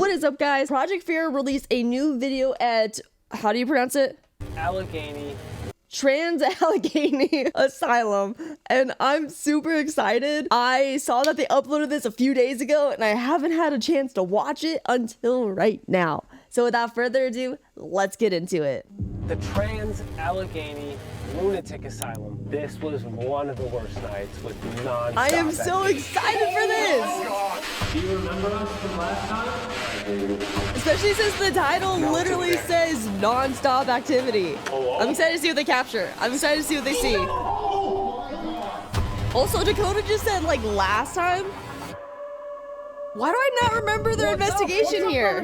What is up, guys? Project Fear released a new video at, how do you pronounce it? Allegheny. Trans-Allegheny Asylum, and I'm super excited. I saw that they uploaded this a few days ago, and I haven't had a chance to watch it until right now. So without further ado, let's get into it. The Trans-Allegheny Lunatic Asylum. This was one of the worst nights with non-stop I am so excited for this! Do you remember us from last time? Especially since the title literally says non-stop activity. I'm excited to see what they capture. I'm excited to see what they see. Also, Dakota just said, like, last time? Why do I not remember their investigation here?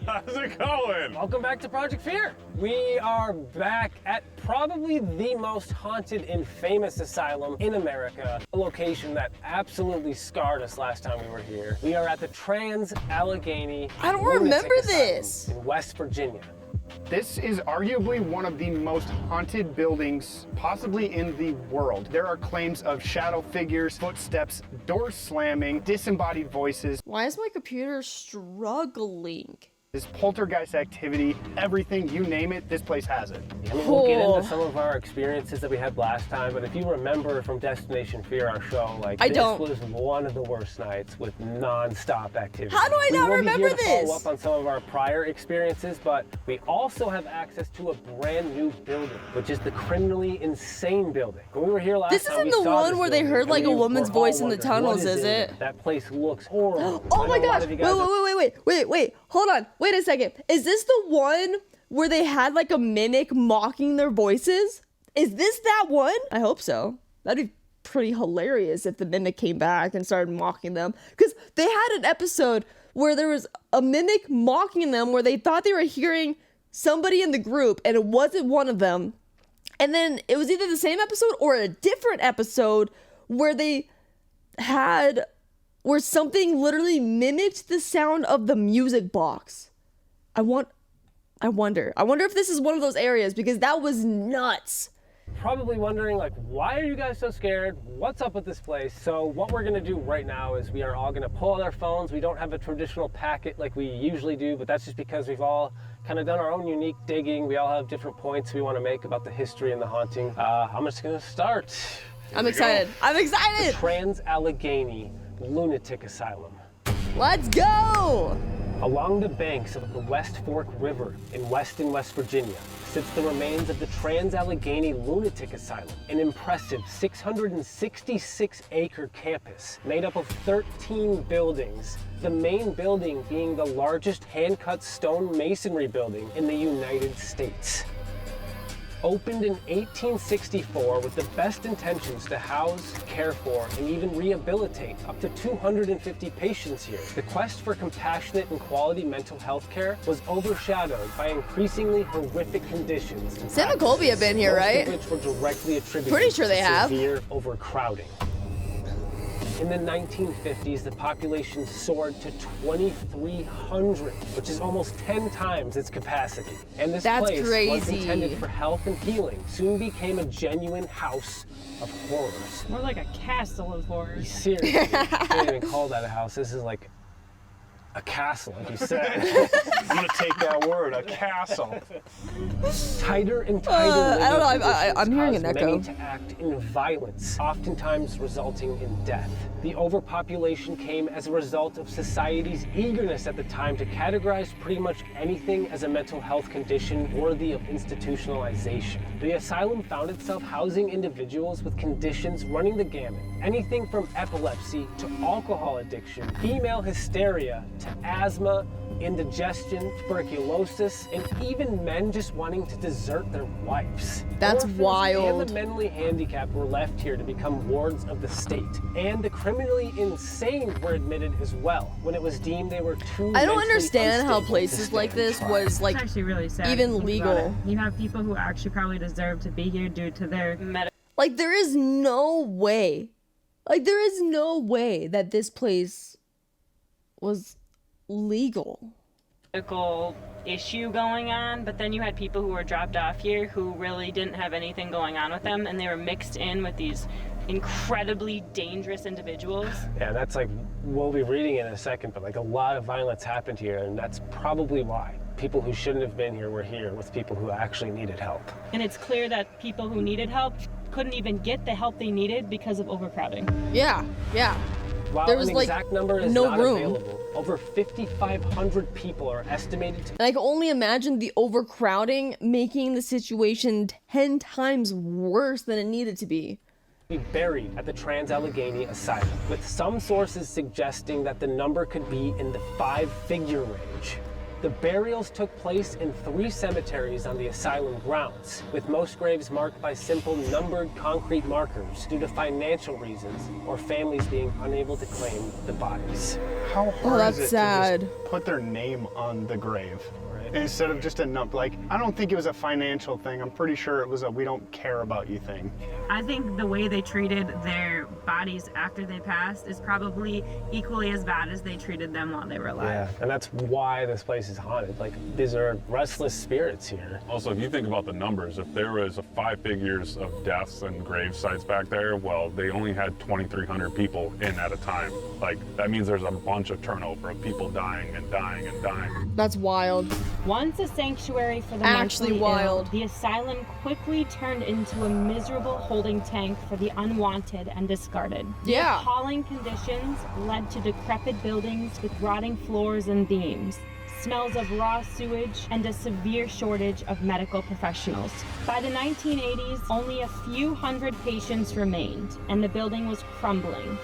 How's it going? Welcome back to Project Fear. We are back at probably the most haunted and famous asylum in America, a location that absolutely scarred us last time we were here. We are at the Trans-Allegheny I don't Lunatic remember Asylum this. in West Virginia. This is arguably one of the most haunted buildings possibly in the world. There are claims of shadow figures, footsteps, doors slamming, disembodied voices. Why is my computer struggling? This poltergeist activity, everything, you name it, this place has it. I mean, we'll get into some of our experiences that we had last time, but if you remember from Destination Fear, our show, like, this was one of the worst nights with non-stop activity. How do I not remember this? We will be here to follow up on some of our prior experiences, but we also have access to a brand new building, which is the criminally insane building. When we were here last time, this isn't the one where they heard like a woman's voice in the tunnels, is it? That place looks horrible. Oh my gosh! Wait! Hold on. Wait a second. Is this the one where they had like a mimic mocking their voices? Is this that one? I hope so. That'd be pretty hilarious if the mimic came back and started mocking them. Because they had an episode where there was a mimic mocking them where they thought they were hearing somebody in the group and it wasn't one of them. And then it was either the same episode or a different episode where they had, where something literally mimicked the sound of the music box. I wonder if this is one of those areas because that was nuts. Probably wondering, like, why are you guys so scared? What's up with this place? So what we're gonna do right now is we are all gonna pull out our phones. We don't have a traditional packet like we usually do, but that's just because we've all kind of done our own unique digging. We all have different points we want to make about the history and the haunting. I'm just gonna start. I'm excited. I'm excited. The Trans-Allegheny Lunatic Asylum. Let's go! Along the banks of the West Fork River in West Virginia sits the remains of the Trans-Allegheny Lunatic Asylum, an impressive 666-acre campus made up of 13 buildings, the main building being the largest hand-cut stone masonry building in the United States. Opened in 1864 with the best intentions to house, care for, and even rehabilitate up to 250 patients here, the quest for compassionate and quality mental health care was overshadowed by increasingly horrific conditions. Sam and Colby have been here, right? Which were directly attributed Pretty sure they to have. severe overcrowding. In the 1950s, the population soared to 2,300, which is almost 10 times its capacity. And this place, once intended for health and healing, soon became a genuine house of horrors. More like a castle of horrors. Seriously, you can't even call that a house. This is like a castle, like you said. I'm gonna take that word, a castle. Tighter and tighter. I don't know. I'm hearing an echo. Many to act in violence, oftentimes resulting in death. The overpopulation came as a result of society's eagerness at the time to categorize pretty much anything as a mental health condition worthy of institutionalization. The asylum found itself housing individuals with conditions running the gamut, anything from epilepsy to alcohol addiction, female hysteria to asthma, indigestion, tuberculosis, and even men just wanting to desert their wives. That's Orphans wild. And the mentally handicapped were left here to become wards of the state. And the criminally insane were admitted as well, when it was deemed they were too I don't understand how places like this was like It's actually really sad. even legal. You have people who actually probably deserve to be here due to their Like there is no way. Like there is no way that this place was legal. medical issue going on, but then you had people who were dropped off here who really didn't have anything going on with them, and they were mixed in with these incredibly dangerous individuals. Yeah, that's like, we'll be reading in a second, but like a lot of violence happened here, and that's probably why. People who shouldn't have been here were here with people who actually needed help. And it's clear that people who needed help couldn't even get the help they neneeded because of overcrowding. Yeah, yeah. While There was, an like, exact number is no not room. available, over 5,500 people are estimated to And I can only imagine the overcrowding making the situation 10 times worse than it needed to be. be buried at the Trans-Allegheny Asylum, with some sources suggesting that the number could be in the 5-figure range. The burials took place in 3 cemeteries on the asylum grounds, with most graves marked by simple numbered concrete markers due to financial reasons or families being unable to claim the bodies. How hard that's is it sad. to just put their name on the grave? Instead of just a number, like, I don't think it was a financial thing. I'm pretty sure it was a we don't care about you thing. I think the way they treated their bodies after they passed is probably equally as bad as they treated them while they were alive. Yeah, and that's why this place is haunted. Like, these are restless spirits here. Also, if you think about the numbers, if there was 5 figures of deaths and grave sites back there, well, they only had 2,300 people in at a time. Like, that means there's a bunch of turnover of people dying and dying and dying. That's wild. Once a sanctuary for the Actually mentally wild. ill, the asylum quickly turned into a miserable holding tank for the unwanted and discarded. Yeah. The appalling conditions led to decrepit buildings with rotting floors and beams, smells of raw sewage, and a severe shortage of medical professionals. By the 1980s, only a few hundred patients remained, and the building was crumbling.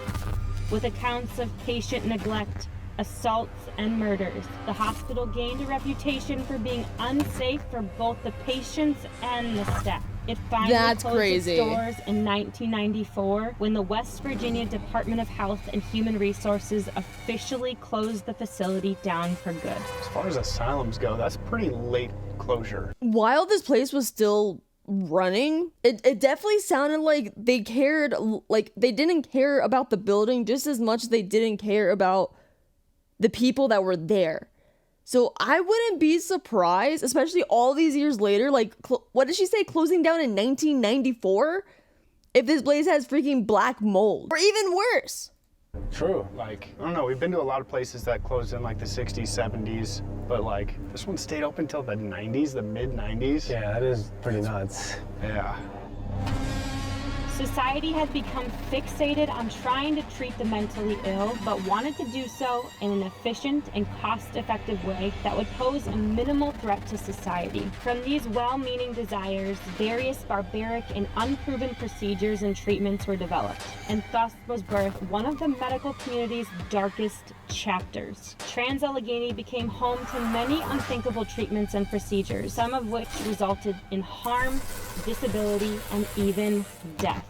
With accounts of patient neglect, assaults, and murders, the hospital gained a reputation for being unsafe for both the patients and the staff. It finally That's closed crazy. its doors in 1994 when the West Virginia Department of Health and Human Resources officially closed the facility down for good. As far as asylums go, that's pretty late closure. While this place was still running, it definitely sounded like they cared, like they didn't care about the building just as much as they didn't care about the people that were there. So I wouldn't be surprised, especially all these years later, like, what did she say, closing down in 1994? If this place has freaking black mold, or even worse. True. Like, I don't know, we've been to a lot of places that closed in like the 60s, 70s, but like, this one stayed open till the 90s, the mid-90s. Yeah, that is pretty nuts. Yeah. Society had become fixated on trying to treat the mentally ill, but wanted to do so in an efficient and cost-effective way that would pose a minimal threat to society. From these well-meaning desires, various barbaric and unproven procedures and treatments were developed, and thus was birthed one of the medical community's darkest chapters. Trans-Allegheny became home to many unthinkable treatments and procedures, some of which resulted in harm, disability, and even death.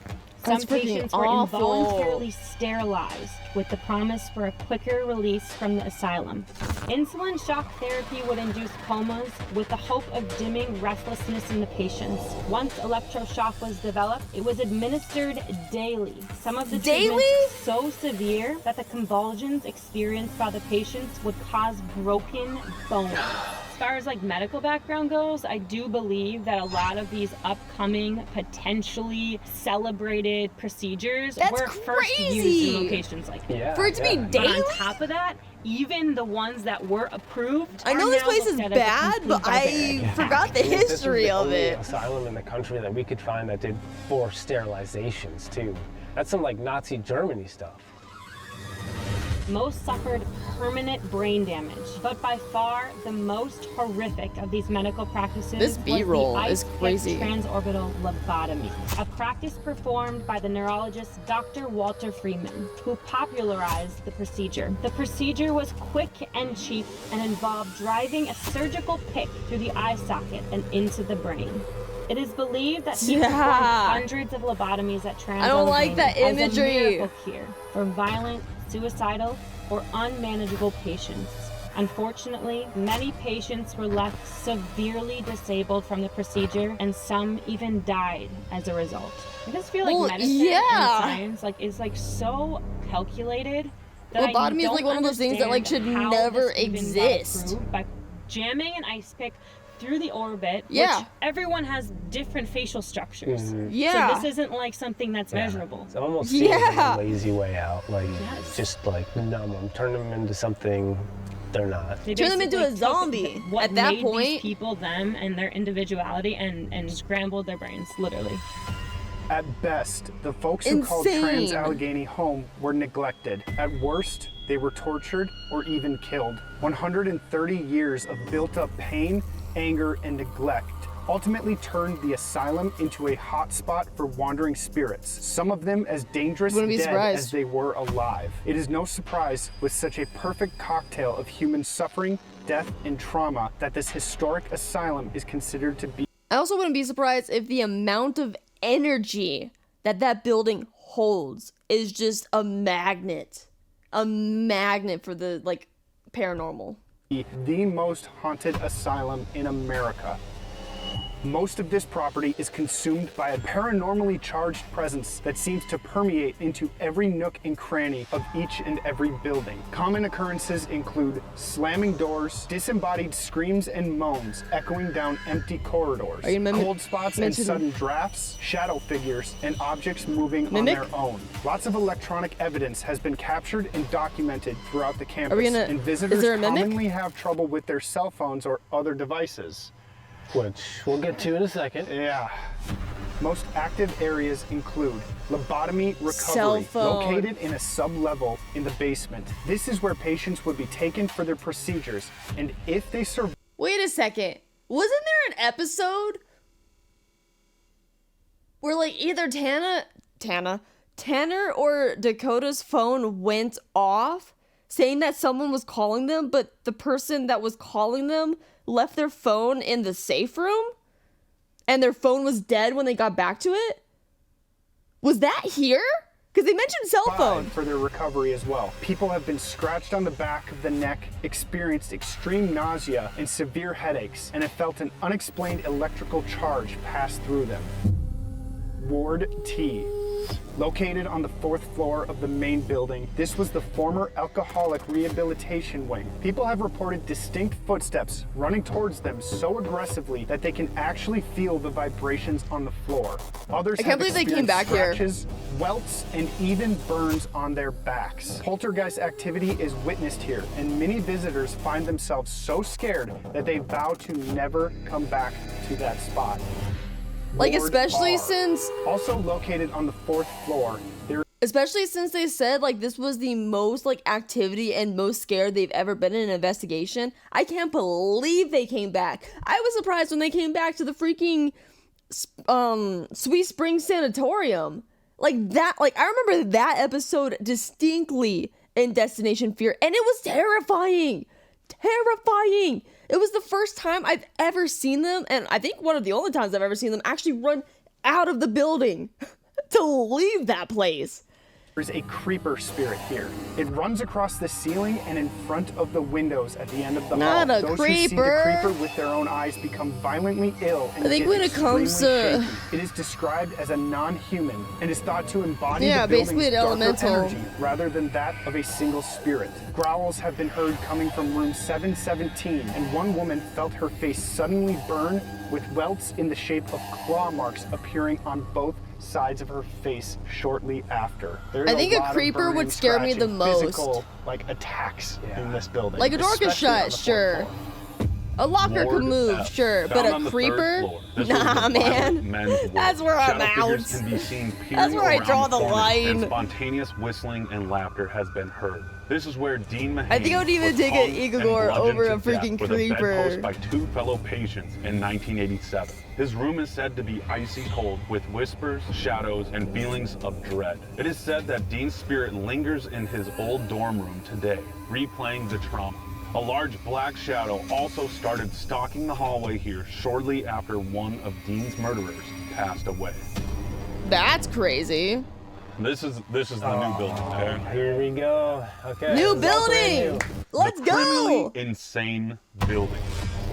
That's Some freaking patients were awful. involuntarily sterilized with the promise for a quicker release from the asylum. Insulin shock therapy would induce comas with the hope of dimming restlessness in the patients. Once electroshock was developed, it was administered daily. Some of the Daily? treatments so severe that the convulsions experienced by the patients would cause broken bones. As far as like medical background goes, I do believe that a lot of these upcoming, potentially celebrated procedures That's were first crazy. used in locations like that. Yeah. For it to be yeah. But daily? on top of that, even the ones that were approved, I know are this now place is looked at as bad, complete but I barbaric. forgot the This was history the of only it. asylum in the country that we could find that did forced sterilizations too. That's some like Nazi Germany stuff. Most suffered permanent brain damage, but by far the most horrific of these medical practices This was B-roll the is ice-pick crazy. transorbital lobotomy, a practice performed by the neurologist Dr. Walter Freeman, who popularized the procedure. The procedure was quick and cheap and involved driving a surgical pick through the eye socket and into the brain. It is believed that he performed Yeah. hundreds of lobotomies at Trans-Allegheny I don't like that as a imagery. miracle cure for violent, suicidal, or unmanageable patients. Unfortunately, many patients were left severely disabled from the procedure, and some even died as a result. I just feel like Well, medicine yeah. and science is so calculated that I Lobotomy is don't like one of those things that like should understand how never this even got exist. approved by jamming an ice pick through the orbit, Yeah. which everyone has different facial structures. Yeah. So this isn't like something that's measurable. It almost seems like Yeah. a lazy way out. Like, Yes. just like numb them, turn them into something they're not. They Turn them into basically a took zombie. what At that made point- these people, them, and their individuality, and scrambled their brains, literally. At best, the folks who called Insane. Trans-Allegheny home were neglected. At worst, they were tortured or even killed. 130 years of built-up pain, anger, and neglect ultimately turned the asylum into a hotspot for wandering spirits, some of them as dangerous Wouldn't be dead surprised. as they were alive. It is no surprise, with such a perfect cocktail of human suffering, death, and trauma, that this historic asylum is considered to be I also wouldn't be surprised if the amount of energy that that building holds is just a magnet for the like paranormal. the most haunted asylum in America. Most of this property is consumed by a paranormally charged presence that seems to permeate into every nook and cranny of each and every building. Common occurrences include slamming doors, disembodied screams and moans echoing down empty corridors, Are you gonna cold spots and mention- sudden drafts, shadow figures, and objects moving on Mimic? their own. Lots of electronic evidence has been captured and documented throughout the campus, we gonna- and is visitors there a mimic? commonly have trouble with their cell phones or other devices. Which we'll get to in a second. Yeah. Most active areas include lobotomy Cell recovery, phone. located in a sub-level in the basement. This is where patients would be taken for their procedures, and if they survive, Wait a second. Wasn't there an episode where like either Tanner or Dakota's phone went off saying that someone was calling them, but the person that was calling them left their phone in the safe room and their phone was dead when they got back to it? Was that here? Because they mentioned cell phone. for their recovery as well. People have been scratched on the back of the neck, experienced extreme nausea and severe headaches, and have felt an unexplained electrical charge pass through them. Ward T. Located on the 4th floor of the main building, this was the former alcoholic rehabilitation wing. People have reported distinct footsteps running towards them so aggressively that they can actually feel the vibrations on the floor. Others I can't have believe they came back here. scratches, welts, and even burns on their backs. Poltergeist activity is witnessed here, and many visitors find themselves so scared that they vow to never come back to that spot. Like, Ward especially R. since Also located on the 4th floor, there they said like this was the most like activity and most scared they've ever been in an investigation. I can't believe they came back. I was surprised when they came back to the freaking Sweet Spring Sanatorium. Like that, like I remember that episode distinctly in Destination Fear, and it was terrifying. Terrifying. It was the first time I've ever seen them, and I think one of the only times I've ever seen them actually run out of the building to leave that place. There's a creeper spirit here. It runs across the ceiling and in front of the windows at the end of the Not hall. a Those who see the creeper. creeper with their own eyes become violently ill and I think get when it comes extremely to- shaky. It is described as a non-human and is thought to embody Yeah, the building's basically an darker elemental. energy rather than that of a single spirit. Growls have been heard coming from room 717, and one woman felt her face suddenly burn with welts in the shape of claw marks appearing on both sides of her face shortly after. There's I think a lot of creeper would burning, scare me the scratching, most. Physical, like attacks in this building. Like a door could especially on shut, the 4th sure. floor. A locker Ward could move, F. sure, Found but on a the creeper? 3rd floor. This was Nah, the man. violent men's ward. That's where I'm Shadow figures out. can be seen That's peering where I around draw the corners, line. And spontaneous whistling and laughter has been heard. This is where Dean Mahane I think I would even was take an hung and Igor bludgeoned over to a freaking death with a creeper. bedpost by 2 fellow patients in 1987. His room is said to be icy cold with whispers, shadows, and feelings of dread. It is said that Dean's spirit lingers in his old dorm room today, replaying the trauma. A large black shadow also started stalking the hallway here shortly after one of Dean's murderers passed away. That's crazy. This is the new building. Okay? Here we go. Okay. New this is all brand building! new. Let's The criminally go! insane building.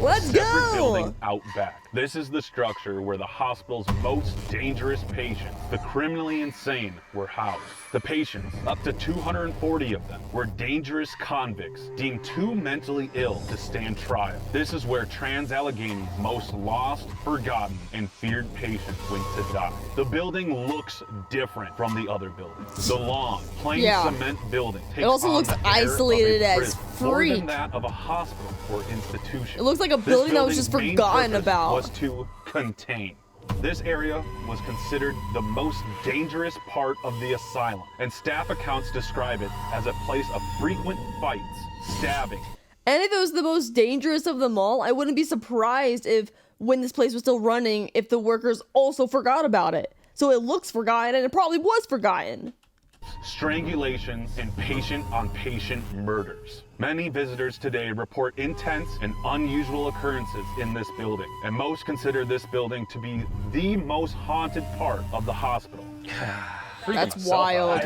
Let's Separate go! building out back. This is the structure where the hospital's most dangerous patients, the criminally insane, were housed. The patients, up to 240 of them, were dangerous convicts deemed too mentally ill to stand trial. This is where Trans-Allegheny's most lost, forgotten, and feared patients went to die. The building looks different from the other buildings. The long, plain cement building takes also on looks the air isolated of a as prison, more than freak. that of a hospital or institution. It looks like a This building that was building's just main forgotten purpose about. was to contain. This area was considered the most dangerous part of the asylum, and staff accounts describe it as a place of frequent fights, stabbing. And if it was the most dangerous of them all, I wouldn't be surprised if, when this place was still running, if the workers also forgot about it. So it looks forgotten, and it probably was forgotten. Strangulations, and patient-on-patient murders. Many visitors today report intense and unusual occurrences in this building, and most consider this building to be the most haunted part of the hospital. That's wild.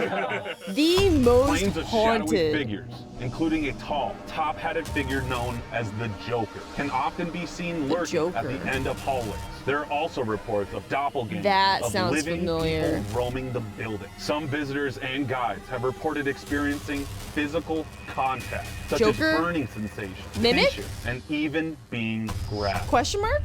The most Planes of shadowy haunted. figures, including a tall, top-hatted figure known as the Joker, can often be seen lurking at the end of hallways. There are also reports of doppelgangers, That of sounds living familiar. people roaming the building. Some visitors and guides have reported experiencing physical contact, such Joker? as burning sensations, Mimic? pinches, and even being grabbed. Question mark?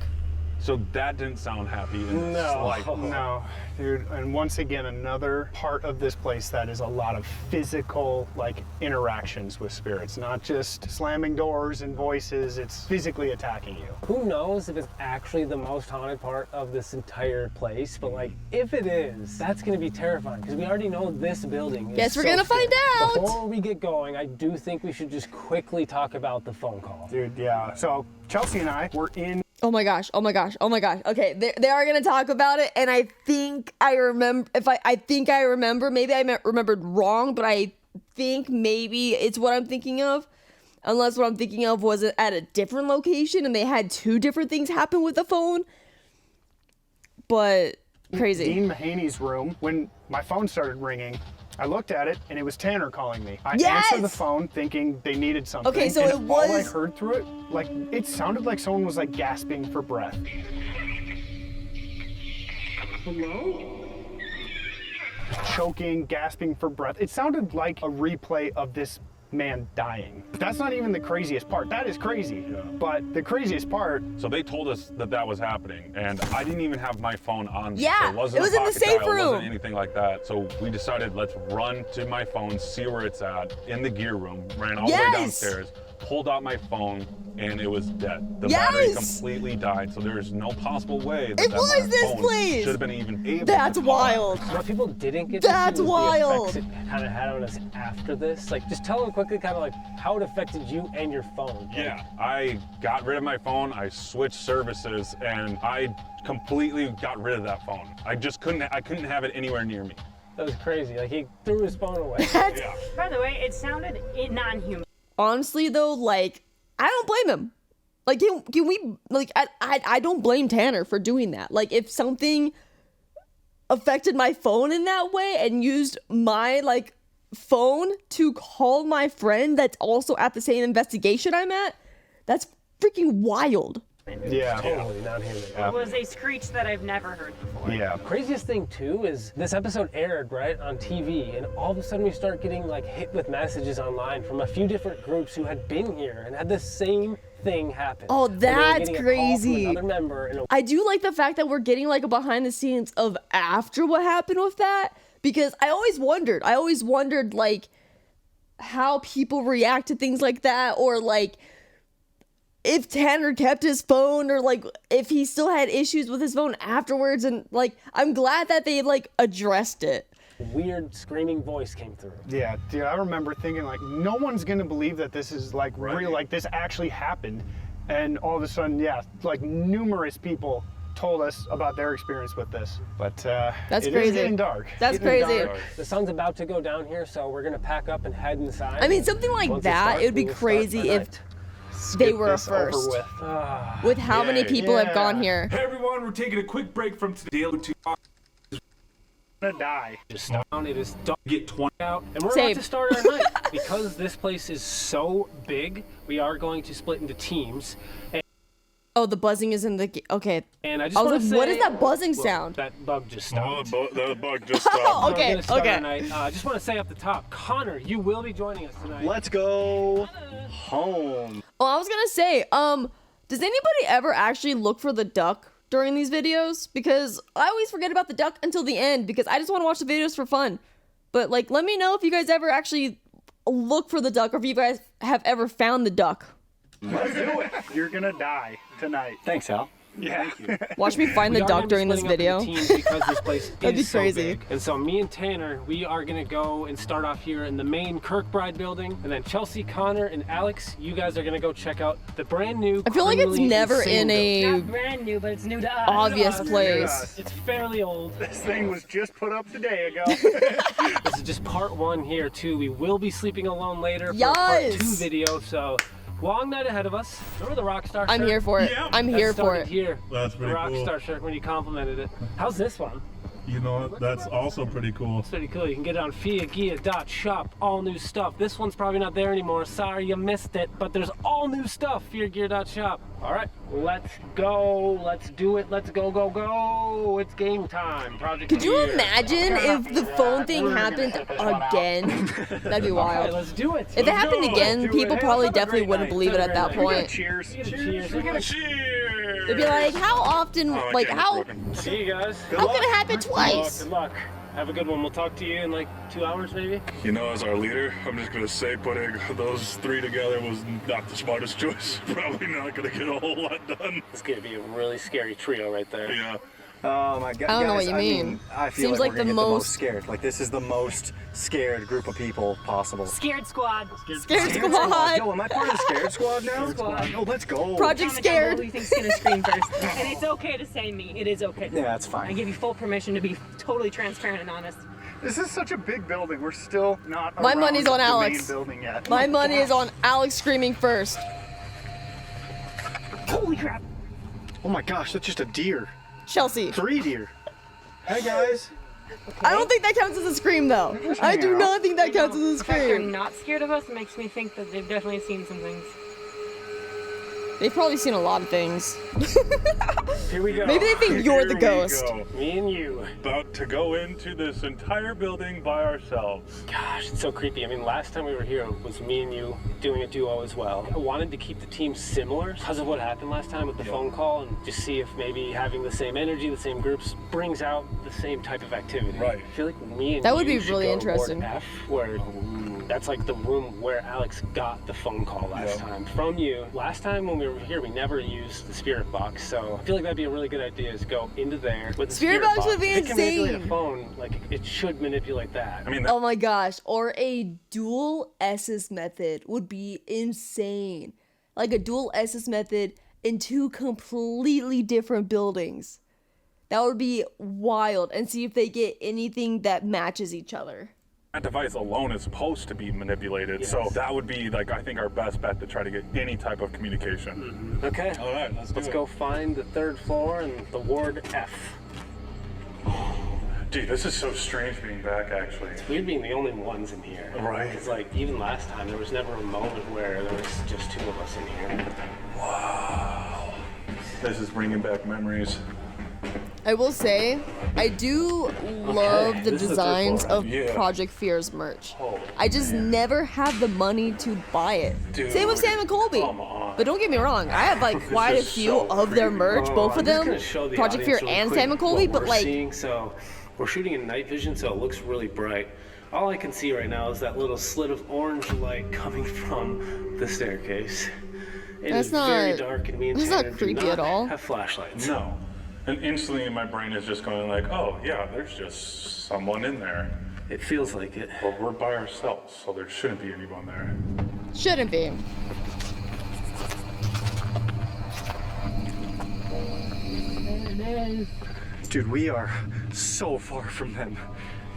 So that didn't sound happy in the slightest. No, dude. And once again, another part of this place that is a lot of physical, like, interactions with spirits. Not just slamming doors and voices, it's physically attacking you. Who knows if it's actually the most haunted part of this entire place, but like, if it is, that's gonna be terrifying, because we already know this building is Guess we're so gonna find scary. out. Before we get going, I do think we should just quickly talk about the phone call. Dude, yeah. So Chelsea and I were in Oh my gosh, oh my gosh, oh my gosh. Okay, they are gonna talk about it, and I think I remember, I think I remember, maybe I remembered wrong, but I think maybe it's what I'm thinking of. Unless what I'm thinking of was at a different location, and they had two different things happen with the phone. But, crazy. Dean Mahaney's room. When my phone started ringing, I looked at it, and it was Tanner calling me. I Yes! answered the phone thinking they needed something. Okay, so and it was- all I heard through it, like, it sounded like someone was, like, gasping for breath. Hello? Choking, gasping for breath. It sounded like a replay of this man dying. That's not even the craziest part. That is crazy. Yeah. But the craziest part, So they told us that that was happening, and I didn't even have my phone on me. Yeah, so it wasn't it was a in the pocket safe dial, it room. wasn't anything like that. So we decided, let's run to my phone, see where it's at, in the gear room, ran all the way Yes! downstairs, pulled out my phone, and it was dead. The battery Yes! completely died, so there's no possible way that It that was my this phone place! should have been even able That's to talk. wild. What people didn't get That's to see was wild. the effects it kind of had on us after this. Like, just tell them quickly kind of like how it affected you and your phone. Yeah, I got rid of my phone, I switched services, and I completely got rid of that phone. I couldn't have it anywhere near me. That was crazy. Like, he threw his phone away. Yeah. By the way, it sounded non-human. Honestly, though, like, I don't blame him. Like, can we, like, I don't blame Tanner for doing that. Like, if something affected my phone in that way and used my, like, phone to call my friend that's also at the same investigation I'm at, that's freaking wild. yeah. Totally not human. It was a screech that I've never heard before. Yeah. Craziest thing too is this episode aired right on TV, and all of a sudden we start getting like hit with messages online from a few different groups who had been here and had the same thing happen. Oh, And they were that's getting a call crazy. from another member, and I do like the fact that we're getting like a behind the scenes of after what happened with that, because I always wondered like how people react to things like that, or like if Tanner kept his phone, or like if he still had issues with his phone afterwards. And like, I'm glad that they like addressed it. weird screaming voice came through. Yeah, dude, I remember thinking, like, no one's gonna believe that this is, like, real, like, this actually happened. And all of a sudden, yeah, like, numerous people told us about their experience with this. But That's it crazy. is getting dark. That's Getting crazy. dark. The sun's about to go down here, so we're gonna pack up and head inside. I mean, something like Once that, starts, it would be we will start crazy the if night. they Get were this over first. with. With how many Yay. people have Yeah. gone here. Hey everyone, we're taking a quick break from today to I'm gonna die. Just down, it is dark get 20 out, and we're Same. about to start our night. Because this place is so big, we are going to split into teams. And Oh, the buzzing is in the... Okay. And I just I want was to like, say... what is that buzzing Well, sound? that bug just Oh, stopped. the bug just stopped. Okay, We're gonna start okay. tonight. I just want to say up the top, Connor, you will be joining us tonight. Let's go home. Oh, I was gonna say, does anybody ever actually look for the duck during these videos? Because I always forget about the duck until the end because I just want to watch the videos for fun. But like, let me know if you guys ever actually look for the duck or if you guys have ever found the duck. Let's do it. You're gonna die tonight. Thanks, Al. Yeah. Watch me find We the are duck gonna be during this splitting up video. into teams because this place That'd be is so crazy. big. And so me and Tanner, we are gonna go and start off here in the main Kirkbride building, and then Chelsea, Connor, and Alex, you guys are gonna go check out the brand new. I feel like it's criminally never insane in building. a Not brand new, but it's new to us. obvious Us, place. It's fairly old. This thing was just put up the day ago. This is just part one here too. We will be sleeping alone later for a part Yes. 2 video. So long night ahead of us. Remember the rock star shirt? I'm here for it. Yeah. I'm That here for started it. Here. That's The pretty rock cool. star shirt when you complimented it. How's this one? You know, that's also pretty cool. It's pretty cool. You can get it on FiaGear.shop. All new stuff. This one's probably not there anymore. Sorry you missed it, but there's all new stuff. FiaGear.shop. All right, let's go. Let's do it. Let's go, go, go. It's game time. Project Could you Gear. imagine if the phone thing happened again? That'd be All right, wild. let's do it. If it happened again, do it. people Hey, probably let's have a definitely great wouldn't night. believe it at that Have a great point. Cheers. Cheers. Cheers! They'd be like, how often, Oh, my like, camera's how broken. See you guys. can it happen twice? Good luck. Have a good one. We'll talk to you in like 2 hours maybe. You know, as our leader, I'm just gonna say putting those 3 together was not the smartest choice. Probably not gonna get a whole lot done. It's gonna be a really scary trio right there. Yeah. Oh my god. I don't know guys, what you mean. I feel Seems like, like we're the gonna get most- scared. Like this is the most scared group of people possible. Scared squad. Scared Yo, Squad. am I part of the scared squad now? Squad. Oh, let's go. Project Comment down below Scared. who you think's gonna scream first. And it's okay to say me. It is okay. Yeah, that's I fine. give you full permission to be totally transparent and honest. This is such a big building. We're still not My around money's on the Alex. main building yet. My money is on Alex screaming first. Holy crap. Oh my gosh, that's just a deer. Chelsea. 3 deer. Hey guys. I don't think that counts as a scream though. I do not think that counts as a The fact they're scream. not scared of us makes me think that they've definitely seen some things. They've probably seen a lot of things. Here we go. Maybe they think you're the Here we ghost. go. Me and you. About to go into this entire building by ourselves. Gosh, it's so creepy. I mean, last time we were here was me and you doing a duo as well. I wanted to keep the team similar because of what happened last time with the phone call and just see if maybe having the same energy, the same groups brings out the same type of activity. Right. I feel like me and That would you be should really go interesting. Ward F, where that's like the room where Alex got the phone call last time from you. Last time when we were here, we never used the spirit box, so I feel like that'd be a really good idea is go into there with the Spirit spirit box would be It can manipulate insane. a phone, like it should manipulate that. I mean, Oh my gosh. Or a dual SS method would be insane. Like a dual SS method in 2 completely different buildings. That would be wild. And see if they get anything that matches each other. that device alone is supposed to be manipulated, so that would be like I think our best bet to try to get any type of communication. Okay. All right, Let's go find the 3rd floor and the Ward F. Dude, this is so strange being back. Actually, Weird being the only ones in here. Right. It's like even last time there was never a moment where there was just 2 of us in here. this is bringing back memories. I will say, I do love the this is the third designs floor. of Yeah. Project Fear's merch. Oh, I just never have the money to buy it. Same with Dude, Sam and Colby. come on. But don't get me wrong, I have like quite a is few so of their merch, Oh, both of I'm just them, gonna show the Project Fear audience really and quick Sam and Colby, what but we're like, seeing. So we're shooting in night vision, so it looks really bright. All I can see right now is that little slit of orange light coming from the staircase. It That's is very not- dark, and me and that's not Tanner do creepy not at all. have flashlights. No, and instantly my brain is just going like, oh yeah, there's just someone in there. It feels like it. But we're by ourselves, so there shouldn't be anyone there. shouldn't be. Dude, we are so far from them.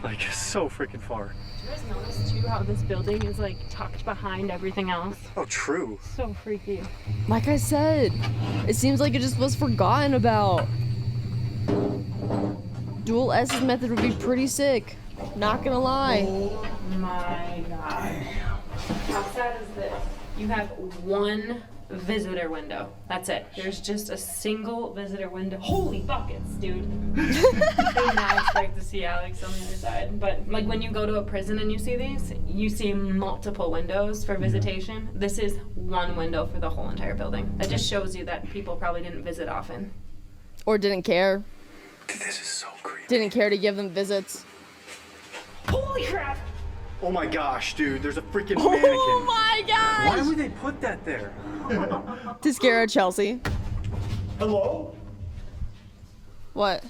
Like so freaking far. Do you guys notice too how this building is like tucked behind everything else? Oh, true. So freaky. Like I said, it seems like it just was forgotten about. Dual S's method would be pretty sick. Not gonna lie. Oh my god. How sad is this? You have one visitor window. That's it. There's just a single visitor window. Holy buckets, dude. I did not expect to see Alex on the other side. But like when you go to a prison and you see these, you see multiple windows for visitation. This is one window for the whole entire building. That just shows you that people probably didn't visit often. Or didn't care. Dude, this is so creepy. Didn't care to give them visits. Holy crap! Oh my gosh, dude, there's a freaking mannequin. Oh my Why gosh! would they put that there? To scare Chelsea. Hello? What?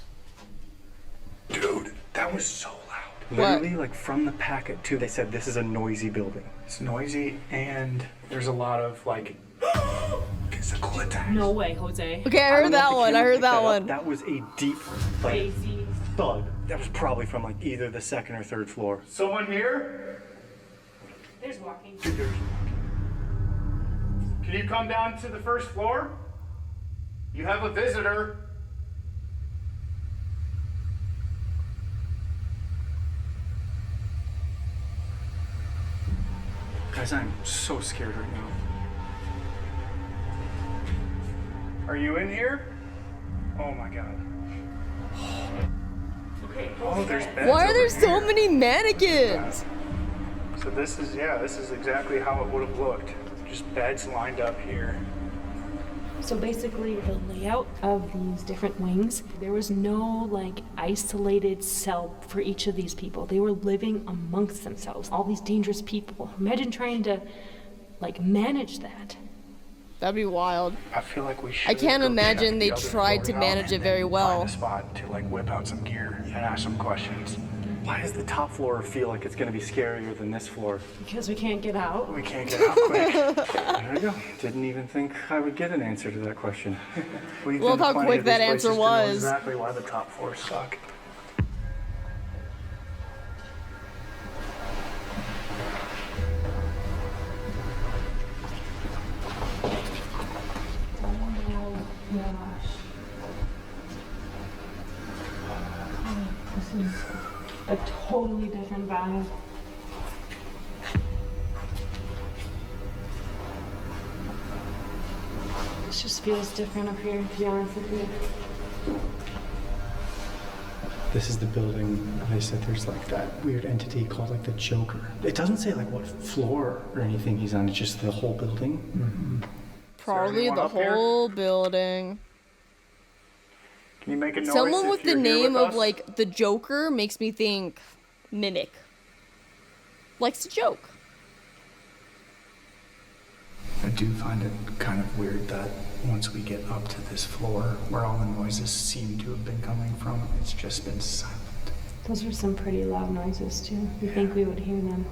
Dude, that was so loud. What? Literally, like from the packet too, they said this is a noisy building. It's noisy and there's a lot of like physical attacks. No way, Jose. Okay, I I don't heard know if that the one. I camera heard picked that up. one. That was a deep, like, Crazy. thud. That was probably from like either the second or third floor. Someone here? There's walking. Can you come down to the first floor? You have a visitor. Guys, I'm so scared right now. Are you in here? Oh my god. Oh, there's beds Why are there over so here. many mannequins? So this is exactly how it would have looked. Just beds lined up here. So basically, the layout of these different wings, there was no like isolated cell for each of these people. They were living amongst themselves, all these dangerous people. Imagine trying to like manage that. That'd be wild. I feel like we should. I can't go imagine check they the other tried to floors out manage it and very then well. Find a spot to like whip out some gear and ask some questions. Why does the top floor feel like it's gonna be scarier than this floor? Because we can't get out. We can't get out quick. There we go. Didn't even think I would get an answer to that question. We've Love been how plenty quick of these that answer places to know was. Exactly why the top floors suck. Oh gosh. This is a totally different vibe. This just feels different up here, to be honest with you. This is the building. They said there's like that weird entity called like the Joker. It doesn't say like what floor or anything he's on. It's just the whole building. Mm-hmm. Probably anyone the up here? whole building. Can you make a noise? Someone if with the you're here name with of us? like the Joker makes me think Mimic. Likes to joke. I do find it kind of weird that once we get up to this floor where all the noises seem to have been coming from, it's just been silent. Those are some pretty loud noises too. You think we would hear them?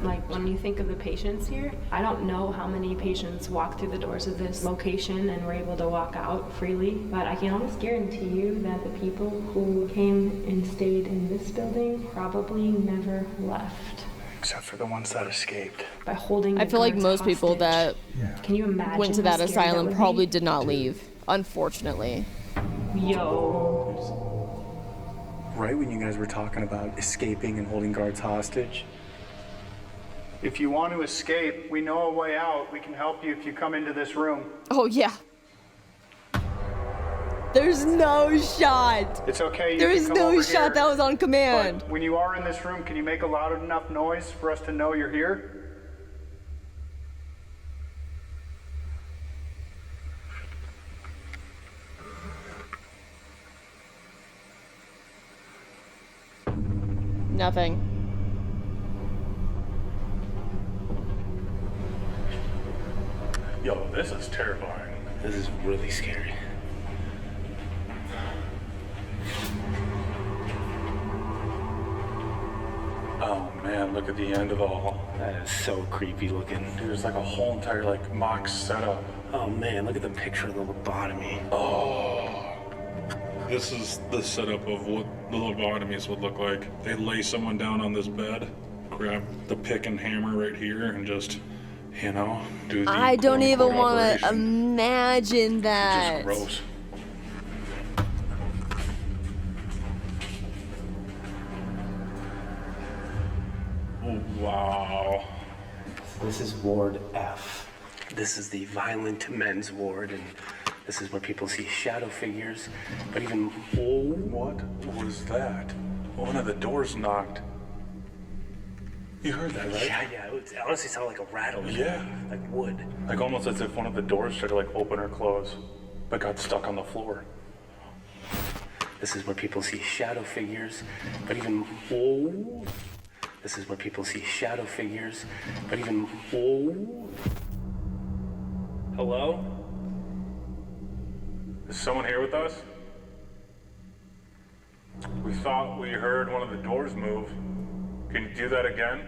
Like when you think of the patients here, I don't know how many patients walk through the doors of this location and were able to walk out freely, but I can almost guarantee you that the people who came and stayed in this building probably never left. Except for the ones that escaped. By holding I the feel like guards most people hostage. that Can you imagine went to how that scary asylum would probably be? did not leave, unfortunately. Yo. Right when you guys were talking about escaping and holding guards hostage, If you want to escape, we know a way out. We can help you if you come into this room. Oh yeah. There's no shot. It's okay. You There can is come no over shot here. that was on command. But when you are in this room, can you make a loud enough noise for us to know you're here? Nothing. Yo, this is terrifying. This is really scary. Oh man, look at the end of the hall. That is so creepy looking. Dude, there's like a whole entire like mock setup. Oh man, look at the picture of the lobotomy. This is the setup of what the lobotomies would look like. They lay someone down on this bed, grab the pick and hammer right here, and just, you know, do the I don't even quote-unquote want to operation. imagine that. Just gross. Oh, wow. This is Ward F. This is the violent men's ward, and this is where people see shadow figures, but even... Oh, what was that? One of the doors knocked. You heard that, right? Yeah, it honestly sounded like a rattle. Yeah. Like wood. Like almost as if one of the doors tried to like open or close, but got stuck on the floor. This is where people see shadow figures, but even... Oh. This is where people see shadow figures, but even... Oh. Hello? Is someone here with us? We thought we heard one of the doors move. Can you do that again?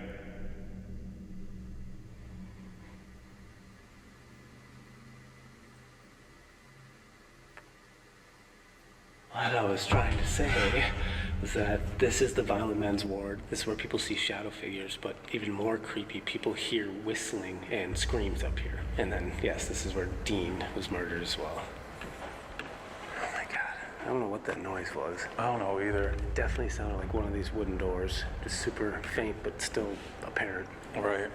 What I was trying to say was that this is the violent men's ward. This is where people see shadow figures, but even more creepy, people hear whistling and screams up here. And then, yes, this is where Dean was murdered as well. Oh my God, I don't know what that noise was. I don't know either. It definitely sounded like one of these wooden doors, just super faint, but still apparent. Right.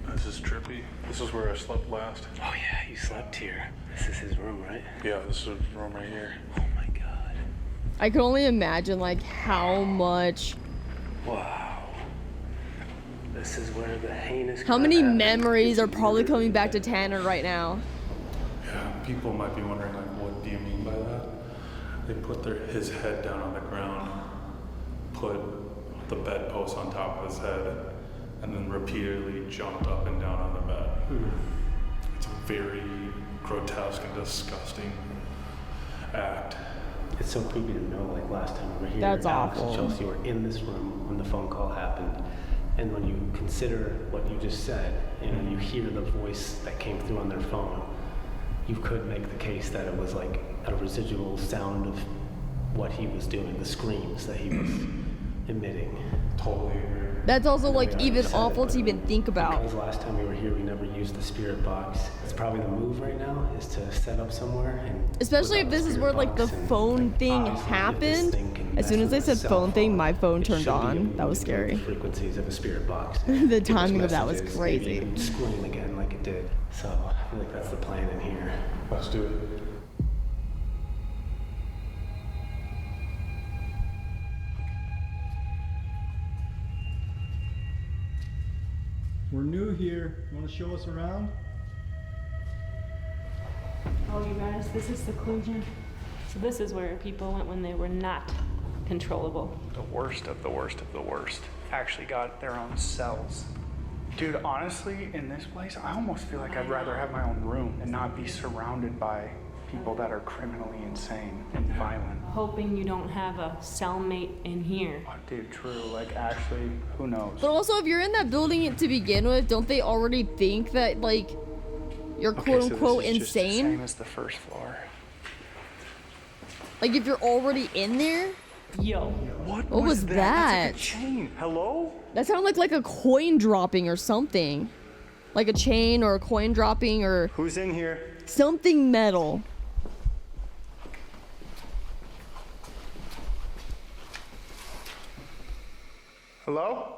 This is trippy. This is where I slept last. Oh yeah, you slept here. This is his room, right? Yeah, this is the room right here. Oh my God. I can only imagine like how much, Wow. This is where the heinous... how many memories are probably coming back to Tanner right now. Yeah, people might be wondering like, what do you mean by that? They put his head down on the ground, put the bedpost on top of his head, and then repeatedly jumped up and down on the bed. It's a very grotesque and disgusting act. It's so creepy to know, like last time we were here, That's Alex awful. and Chelsea were in this room when the phone call happened. And when you consider what you just said, and you hear the voice that came through on their phone, you could make the case that it was like a residual sound of what he was doing, the screams that he was emitting. Totally agree. That's also I like know you even said awful it, to but even think about. Because last time we were here, we never used the spirit box. It's probably the move right now is to set up somewhere and... Especially if without this is spirit where like the box and, phone like, thing obviously, if this happened. thing can As soon mess as I with said a cell phone thing, my phone it turned should be on. able That was to detect scary. the frequencies of a spirit box. The Give us timing of that was messages, crazy. maybe scream again like it did. So I feel like that's the plan in here. Let's do it. We're new here. You want to show us around? Oh, you guys, this is seclusion. So this is where people went when they were not controllable. The worst of the worst of the worst actually got their own cells. Dude, honestly, in this place, I almost feel like I'd rather have my own room and not be surrounded by people that are criminally insane and violent. Hoping you don't have a cellmate in here. Oh, dude, true. Like, actually, who knows? But also, if you're in that building to begin with, don't they already think that like you're Okay, quote so unquote this is just the insane? same as the first floor. Like if you're already in there? Yo. What was that? that? That's like a chain. Hello? That sounded like a coin dropping or something. Like a chain or a coin dropping or Who's in here? something metal. Hello?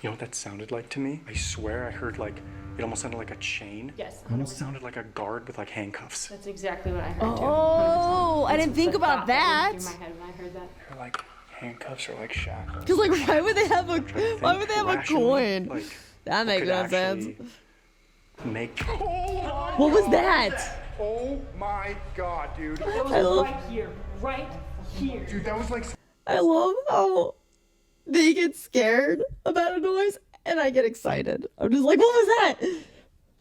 You know what that sounded like to me? I swear I heard like, it almost sounded like a chain. Yes. It almost sounded like a guard with like handcuffs. That's exactly what I heard too. Oh, I That's didn't think the about thought that. went through my head when I heard that. They're like handcuffs or like shackles. Cause like why would they have a I'm trying to why think would they have a rationally, coin? like, That what makes could no sense. actually Make. What was that? Oh my god, dude. It was I love- right here. Right here. Dude, that was like I love how they get scared about a noise and I get excited. I'm just like, what was that?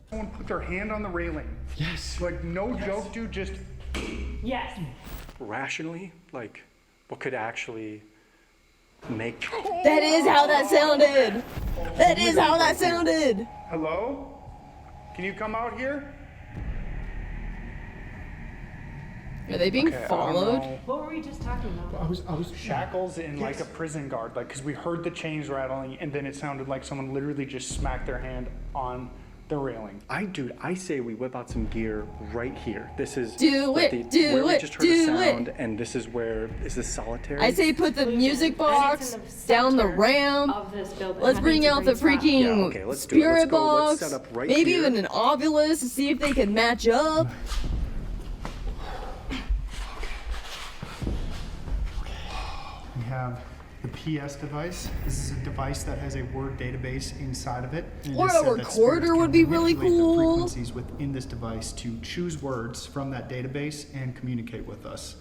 someone put their hand on the railing. Yes. Like, no joke, dude, just Yes. rationally, like, what could actually make. That is how that sounded. That is how that sounded. Hello? Can you come out here? Are they being Okay, I don't followed? know. What were we just talking about? I was shackles in like a prison guard, like because we heard the chains rattling, and then it sounded like someone literally just smacked their hand on the railing. Dude, I say we whip out some gear right here. This is Do like it, do where we it, just heard do a sound, it. and this is where is this solitary? I say put the music box And it's in the down the center ramp. of this building. Let's That bring means out the it's a great spot. freaking Yeah, okay, let's do it. spirit Let's go. Let's box. set up right Maybe here. even an obelisk to see if they can match up. We have the PS device. This is a device that has a word database inside of it. And it Or is a said that recorder spirits can would be really manipulate cool. The frequencies within this device to choose words from that database and communicate with us.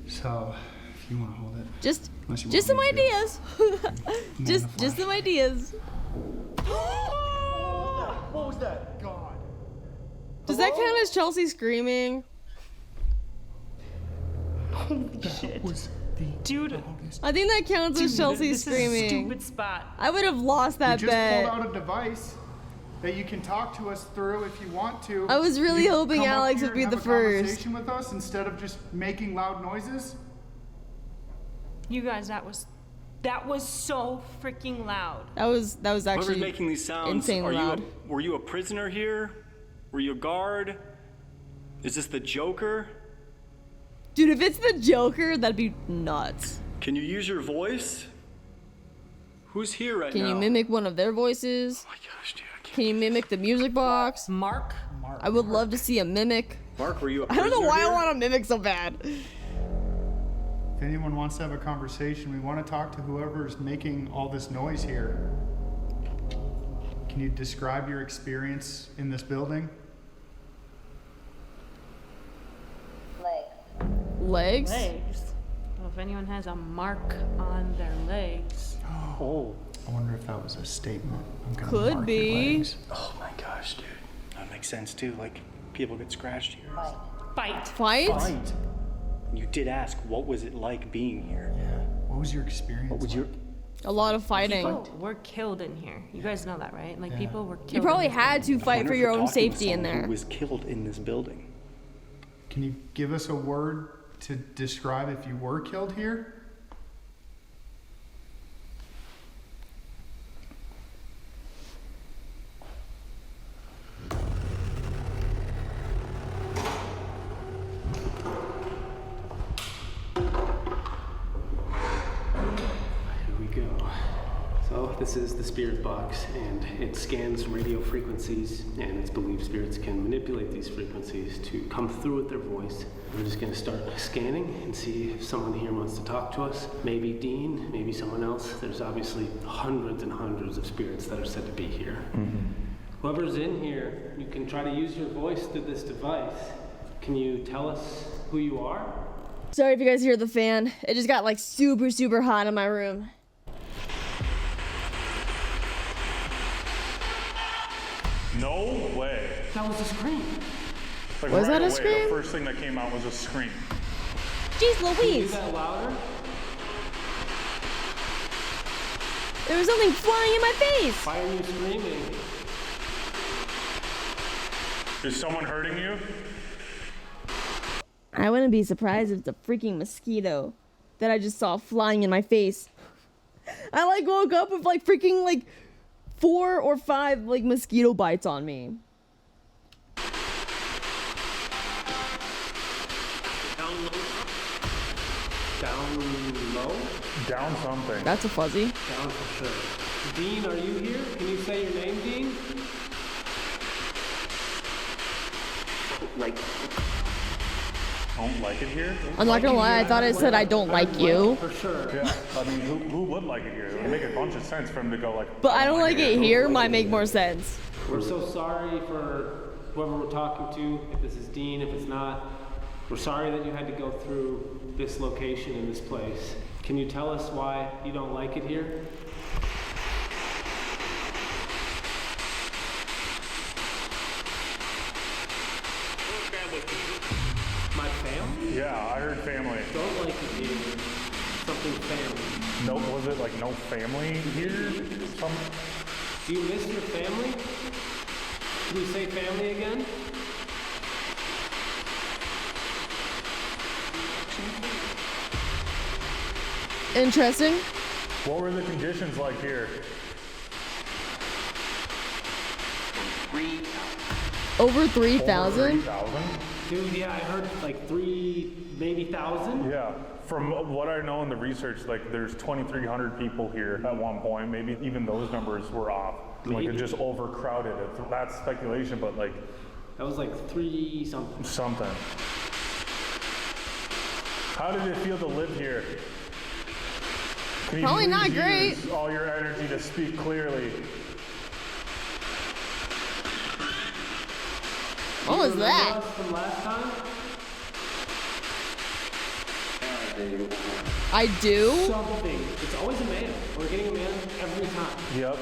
So, if you want to hold it. Just Unless you just want some me to. ideas. just some ideas. What was that? God. Does that count as Chelsea screaming? That was the Dude, loudest. I think that counts as Chelsea this screaming. is a stupid spot. I would have lost We that just bet. pulled out a device that you can talk to us through if you want to. I was really You can hoping come up Alex here would be and the have a first. conversation with us instead of just making loud noises. You guys, that was so freaking loud. That was Whoever's actually making these sounds, insanely loud. were you a prisoner here? Were you a guard? Is this the Joker? Dude, if it's the Joker, that'd be nuts. Can you use your voice? Who's here right Can now? you mimic one of their voices? Oh my gosh, dude, I can't. Can you mimic the music box? Mark? I would love to see a mimic. Mark, were you a I don't know prisoner why I here? want to mimic so bad. If anyone wants to have a conversation, we want to talk to whoever's making all this noise here. Can you describe your experience in this building? Legs? Legs. Well, if anyone has a mark on their legs. Oh. I wonder if that was a statement. I'm gonna Could mark be. your legs. Oh my gosh, dude. That makes sense too. Like, people get scratched here. Fight. Fight? Fight. You did ask, what was it like being here? Yeah. What was your experience? What was your... A lot of fighting. People were killed in here. You guys know that, right? Like, people were killed. You probably in this had to I fight wonder for if your we're own talking to safety in someone there. Who was killed in this building? Can you give us a word to describe if you were killed here? Here we go. So this is the spirit box, and it scans radio frequencies, and it's believed spirits can manipulate these frequencies to come through with their voice. We're just gonna start scanning and see if someone here wants to talk to us. Maybe Dean, maybe someone else. There's obviously hundreds and hundreds of spirits that are said to be here. Whoever's in here, you can try to use your voice through this device. Can you tell us who you are? Sorry if you guys hear the fan. It just got like super, super hot in my room. No way. That was a scream. Like Was right that a away, scream? The first thing that came out was a scream. Jeez Can you do Louise! that louder? There was something flying in my face! Why are you screaming? Is someone hurting you? I wouldn't be surprised if it's a freaking mosquito that I just saw flying in my face. I like woke up with like freaking like 4 or 5 like mosquito bites on me. Down low? Down low? Down something. That's a fuzzy. Down for sure. Dean, are you here? Can you say your name, Dean? Don't like it here? I'm not gonna lie, I thought it said I don't like you. For sure. Yeah. I mean, who would like it here? It would make a bunch of sense for him to go like. But I don't like it here might make more sense. We're so sorry for whoever we're talking to, if this is Dean, if it's not. We're sorry that you had to go through this location in this place. Can you tell us why you don't like it here? My family? Yeah, I heard family. Don't like it here. Something family. No, was it like no family here? Some. Do you miss your family? Can you say family again? Interesting. What were the conditions like here? Over 3,000? Dude, yeah, I heard like 3, maybe 1,000. Yeah. From what I know in the research, like there's 2,300 people here at one point. Maybe even those numbers were off. Like it just overcrowded. That's speculation, but like. That was like 3 something. Something. How did it feel to live here? Can you Probably not please great. use all your energy to speak clearly? What was that? Us from last time? I do? Something. It's always a man. We're getting a man every time. Yep.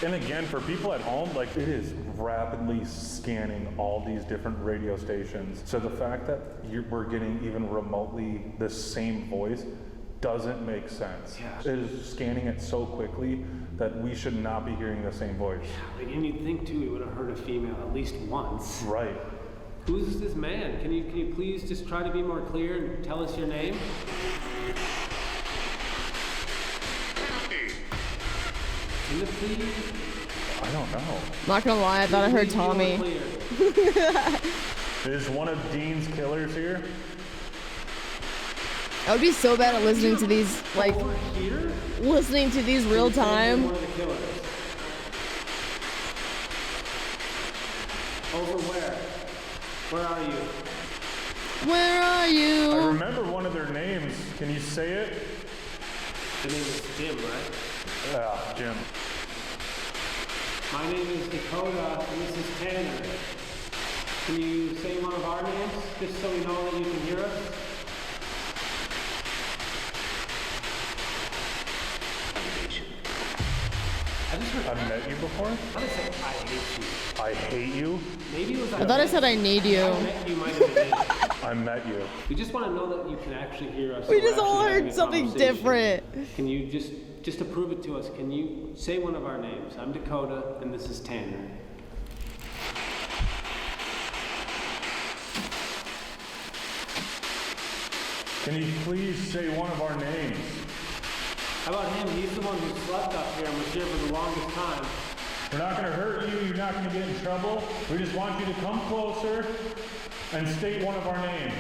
And again, for people at home, like it is rapidly scanning all these different radio stations. So the fact that we're getting even remotely the same voice doesn't make sense. Yeah. It is scanning it so quickly that we should not be hearing the same voice. Like, and you'd think too, we would have heard a female at least once. Right. Who's this man? Can you please just try to be more clear and tell us your name? Timothy? I don't know. Not gonna lie, I thought I heard Please be more Tommy. clear. Is one of Dean's killers here? I would be so bad at listening to these, like, Over here? listening to these real time. One of the killers. Over where? Where are you? Where are I you? remember one of their names. Can you say it? The name is Jim, right? Yeah, Jim. My name is Dakota, and this is Tanner. Can you say one of our names, just so we know that you can hear us? I just heard. I've met you before? How did I say I hate you? I hate you. Maybe it was. I thought I said I need you. I met you might have been it. I met you. We just want to know that you can actually hear us. We and we're just all actually having heard a something conversation. different. Can you just to prove it to us? Can you say one of our names? I'm Dakota, and this is Tanner. Can you please say one of our names? How about him? He's the one who slept up here and was here for the longest time. We're not going to hurt you. You're not going to get in trouble. We just want you to come closer and state one of our names.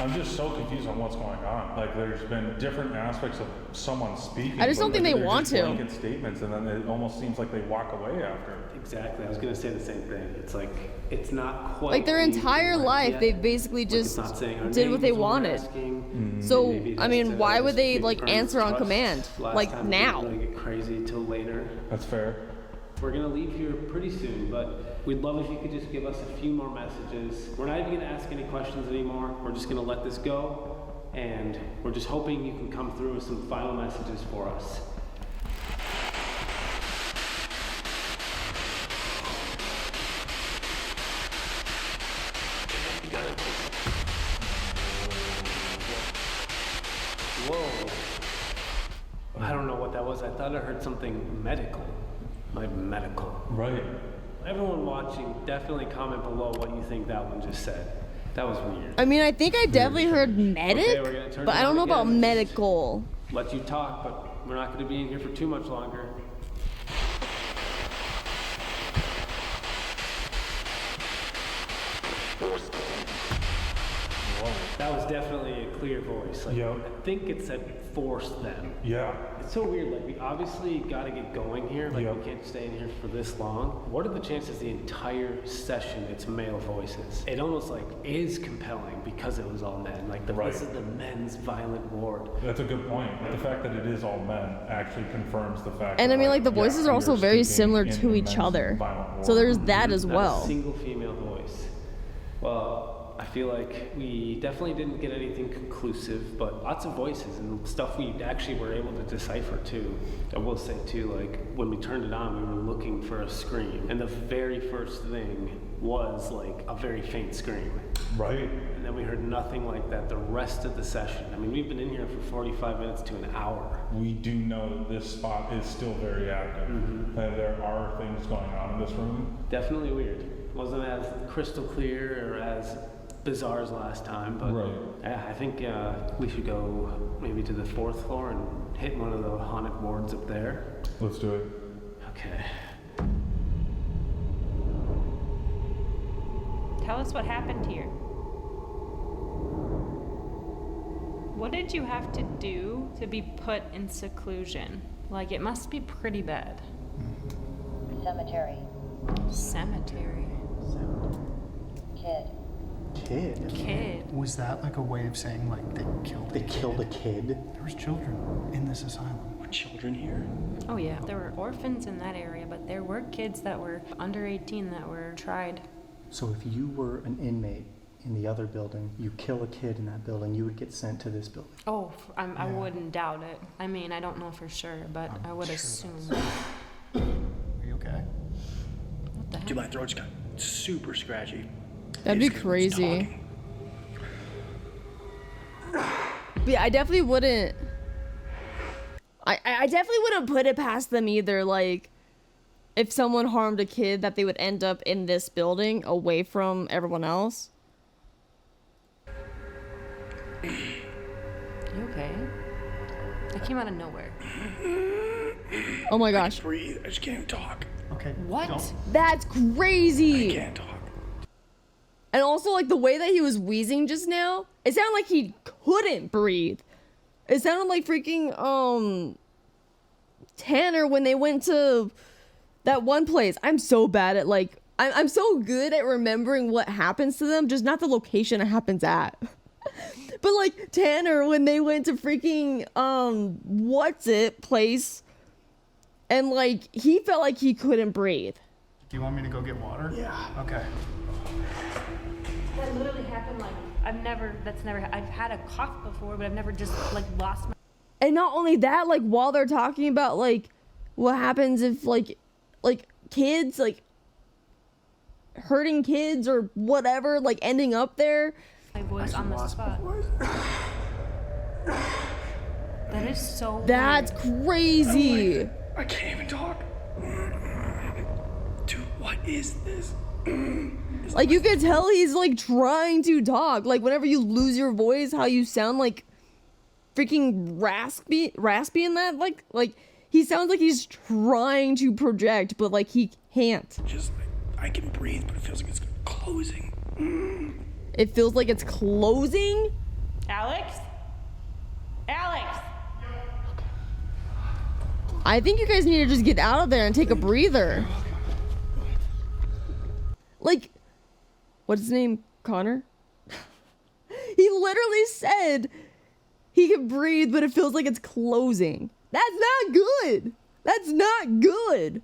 I'm just so confused on what's going on. Like, there's been different aspects of someone speaking. I just don't think they they're want just to. blanket statements, and then it almost seems like they walk away after. Exactly. I was gonna say the same thing. It's like it's not quite Like their anything entire like life, yet. they basically Like, just it's not saying our did what they names, we're wanted. asking. So, Maybe I just, mean, why would they, maybe like, burn answer on trust. command? Last Like, time now. We didn't really get crazy till later. That's fair. We're gonna leave here pretty soon, but we'd love if you could just give us a few more messages. We're not even gonna ask any questions anymore. We're just gonna let this go, and we're just hoping you can come through with some final messages for us. Whoa. I don't know what that was. I thought I heard something medical. Like medical. Right. Everyone watching, definitely comment below what you think that one just said. That was weird. I mean, I think I definitely heard medic, we're gonna turn but it I don't on know about again. medical. Let you talk, but we're not going to be in here for too much longer. That was definitely a clear voice. Like, Yep. I think it said force them. Yeah. It's so weird, like we obviously got to get going here, like Yep. we can't stay in here for this long. What are the chances the entire session it's male voices? It almost like is compelling because it was all men. Like Right. this is the men's violent ward. That's a good point. The fact that it is all men actually confirms the fact And that, I mean, like, the yeah, voices are also you're very speaking similar in to the each men's other. violent So war. there's that as Not well. a single female voice. Well, I feel like we definitely didn't get anything conclusive, but lots of voices and stuff we actually were able to decipher too. I will say too, like when we turned it on, we were looking for a scream, and the very first thing was like a very faint scream. Right. And then we heard nothing like that the rest of the session. I mean, we've been in here for 45 minutes to an hour. We do know that this spot is still very active. There are things going on in this room. Definitely weird. Wasn't as crystal clear or as bizarre as last time, but Right. yeah, I think we should go maybe to the 4th floor and hit one of the haunted wards up there. Let's do it. Okay. Tell us what happened here. What did you have to do to be put in seclusion? Like, it must be pretty bad. Cemetery. Cemetery. Kid. Kid? Was that like a way of saying like they killed a kid? There was children in this asylum. Were children here? Oh yeah, there were orphans in that area, but there were kids that were under 18 that were tried. So if you were an inmate in the other building, you kill a kid in that building, you would get sent to this building. Oh, I wouldn't doubt it. I mean, I don't know for sure, but I would assume. Are you okay? What the heck? Dude, my throat's got super scratchy. That'd be crazy. But yeah, I definitely wouldn't. I definitely wouldn't put it past them either. Like, if someone harmed a kid, that they would end up in this building away from everyone else. You okay? That came out of nowhere. Oh my gosh. I can't breathe. I just can't even talk. Okay. What? That's crazy. I can't talk. And also, like, the way that he was wheezing just now, it sounded like he couldn't breathe. It sounded like freaking, Tanner when they went to that one place. I'm so bad at, like, I'm so good at remembering what happens to them, just not the location it happens at. But, like, Tanner when they went to freaking, place, and, like, he felt like he couldn't breathe. Do you want me to go get water? Yeah. Okay. That literally happened, like, I've had a cough before, but I've never just, like, lost my... And not only that, like, while they're talking about, like, what happens if, like kids, like, hurting kids or whatever, like, ending up there. My voice on the spot. That is so That's weird. crazy. I can't even talk. Dude, what is this? Like, you can tell he's, like, trying to talk. Like, whenever you lose your voice, how you sound, like, freaking raspy in that. Like, he sounds like he's trying to project, but, like, he can't. Just, like, I can breathe, but it feels like it's closing. It feels like it's closing? Alex? I think you guys need to just get out of there and take a breather. Like, what's his name? Connor? He literally said he can breathe, but it feels like it's closing. That's not good. That's not good.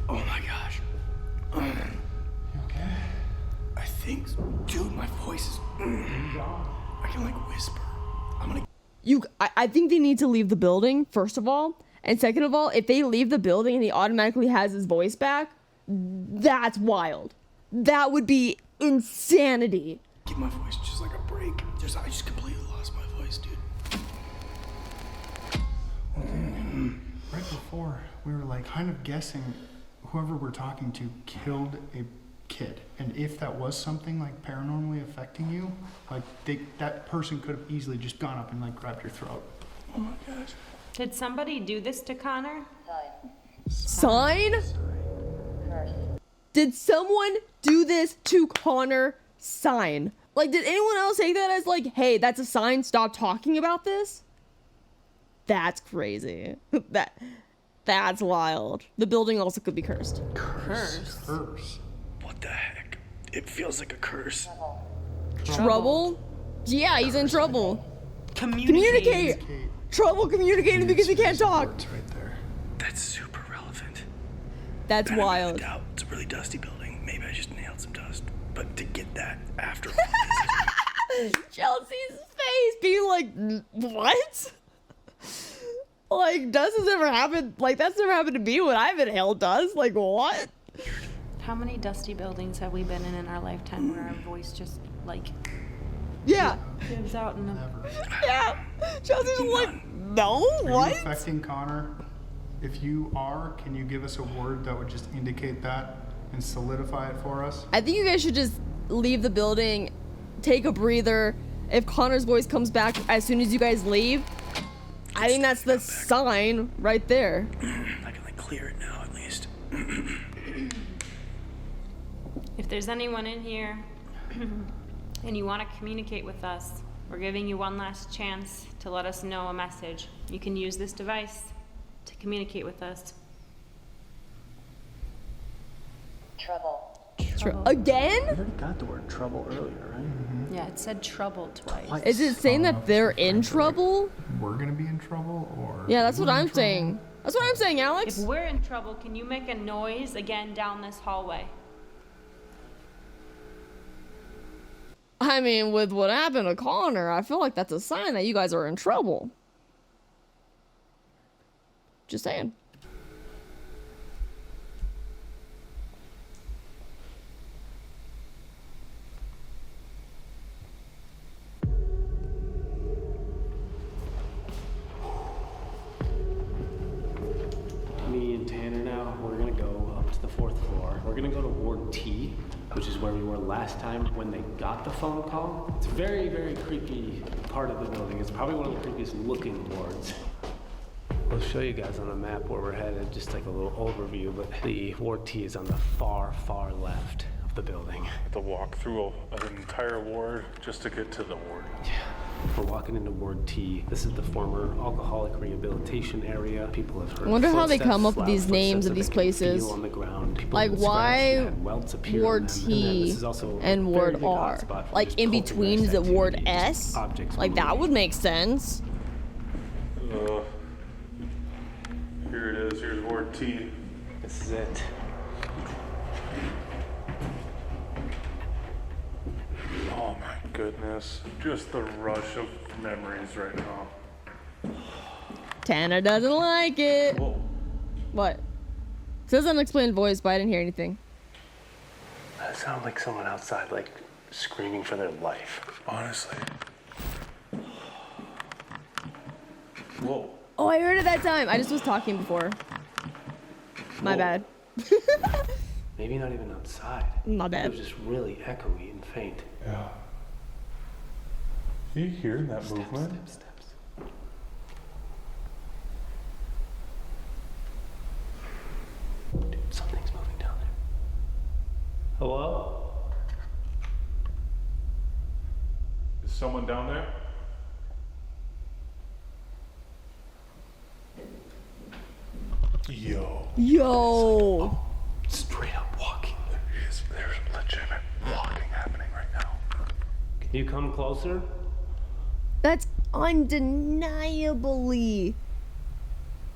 Oh my gosh. You okay? I think, dude, my voice is. I can, like, whisper. I'm gonna. I think they need to leave the building, first of all. And second of all, if they leave the building and he automatically has his voice back, that's wild. That would be insanity. Give my voice just like a break. I just completely lost my voice, dude. Right before, we were like kind of guessing whoever we're talking to killed a kid. And if that was something like paranormally affecting you, like that person could have easily just gone up and like grabbed your throat. Oh my gosh. Did somebody do this to Connor? Sign? Did someone do this to Connor? Sign. Like, did anyone else take that as like, hey, that's a sign, stop talking about this? That's crazy. That's wild. The building also could be cursed. Curse? What the heck? It feels like a curse. Trouble? Yeah, he's in trouble. Communicate. Trouble communicating because he can't talk. It's right there. That's super relevant. That's And wild. Doubt. It's a really dusty building. Maybe I just nailed some dust. But to get that after all this Chelsea's face being like, what? Like, dust has never happened. Like, that's never happened to me when I've inhaled dust. Like, what? How many dusty buildings have we been in our lifetime where our voice just, like, Yeah. gives out in a... Yeah. Chelsea's like, no, Are what? you affecting Connor? If you are, can you give us a word that would just indicate that and solidify it for us? I think you guys should just leave the building, take a breather. If Connor's voice comes back as soon as you guys leave, I think that's the sign right there. I can like clear it now at least. If there's anyone in here and you want to communicate with us, we're giving you one last chance to let us know a message. You can use this device to communicate with us. Trouble. Again? We already got the word trouble earlier, right? Yeah, it said trouble twice. Is it saying that they're in trouble? We're gonna be in trouble, or Yeah, that's what I'm saying. That's what I'm saying, Alex. If we're in trouble, can you make a noise again down this hallway? I mean, with what happened to Connor, I feel like that's a sign that you guys are in trouble. Just saying. Me and Tanner now, we're gonna go up to the 4th floor. We're gonna go to Ward T, which is where we were last time when they got the phone call. It's a very, very creepy part of the building. It's probably one of the creepiest looking wards. We'll show you guys on the map where we're headed, just like a little overview, but the Ward T is on the far, far left of the building. To walk through an entire ward just to get to the ward. Yeah. We're walking into Ward T. This is the former alcoholic rehabilitation area. People have heard I wonder how they footsteps, come up with loud these names footsteps of that these they can places. feel on the ground. People Like, have scratched why and had welts appear on Ward them. And then T this is also a and very Ward big R? hotspot for Like, just in between, is it poltergeist Ward activity, S? just objects Like, that moving. would make sense. Here it is. Here's Ward T. This is it. Oh my goodness. Just the rush of memories right now. Tanner doesn't like it. Whoa. What? It says unexplained voice, but I didn't hear anything. That sounds like someone outside, like, screaming for their life. Honestly. Whoa. Oh, I heard it that time. I just was talking before. My Whoa. bad. Maybe not even outside. My bad. It was just really echoey and faint. Yeah. You hear that movement? Steps. Dude, something's moving down there. Hello? Is someone down there? Yo. Straight up walking. There's legitimate walking happening right now. Can you come closer? That's undeniably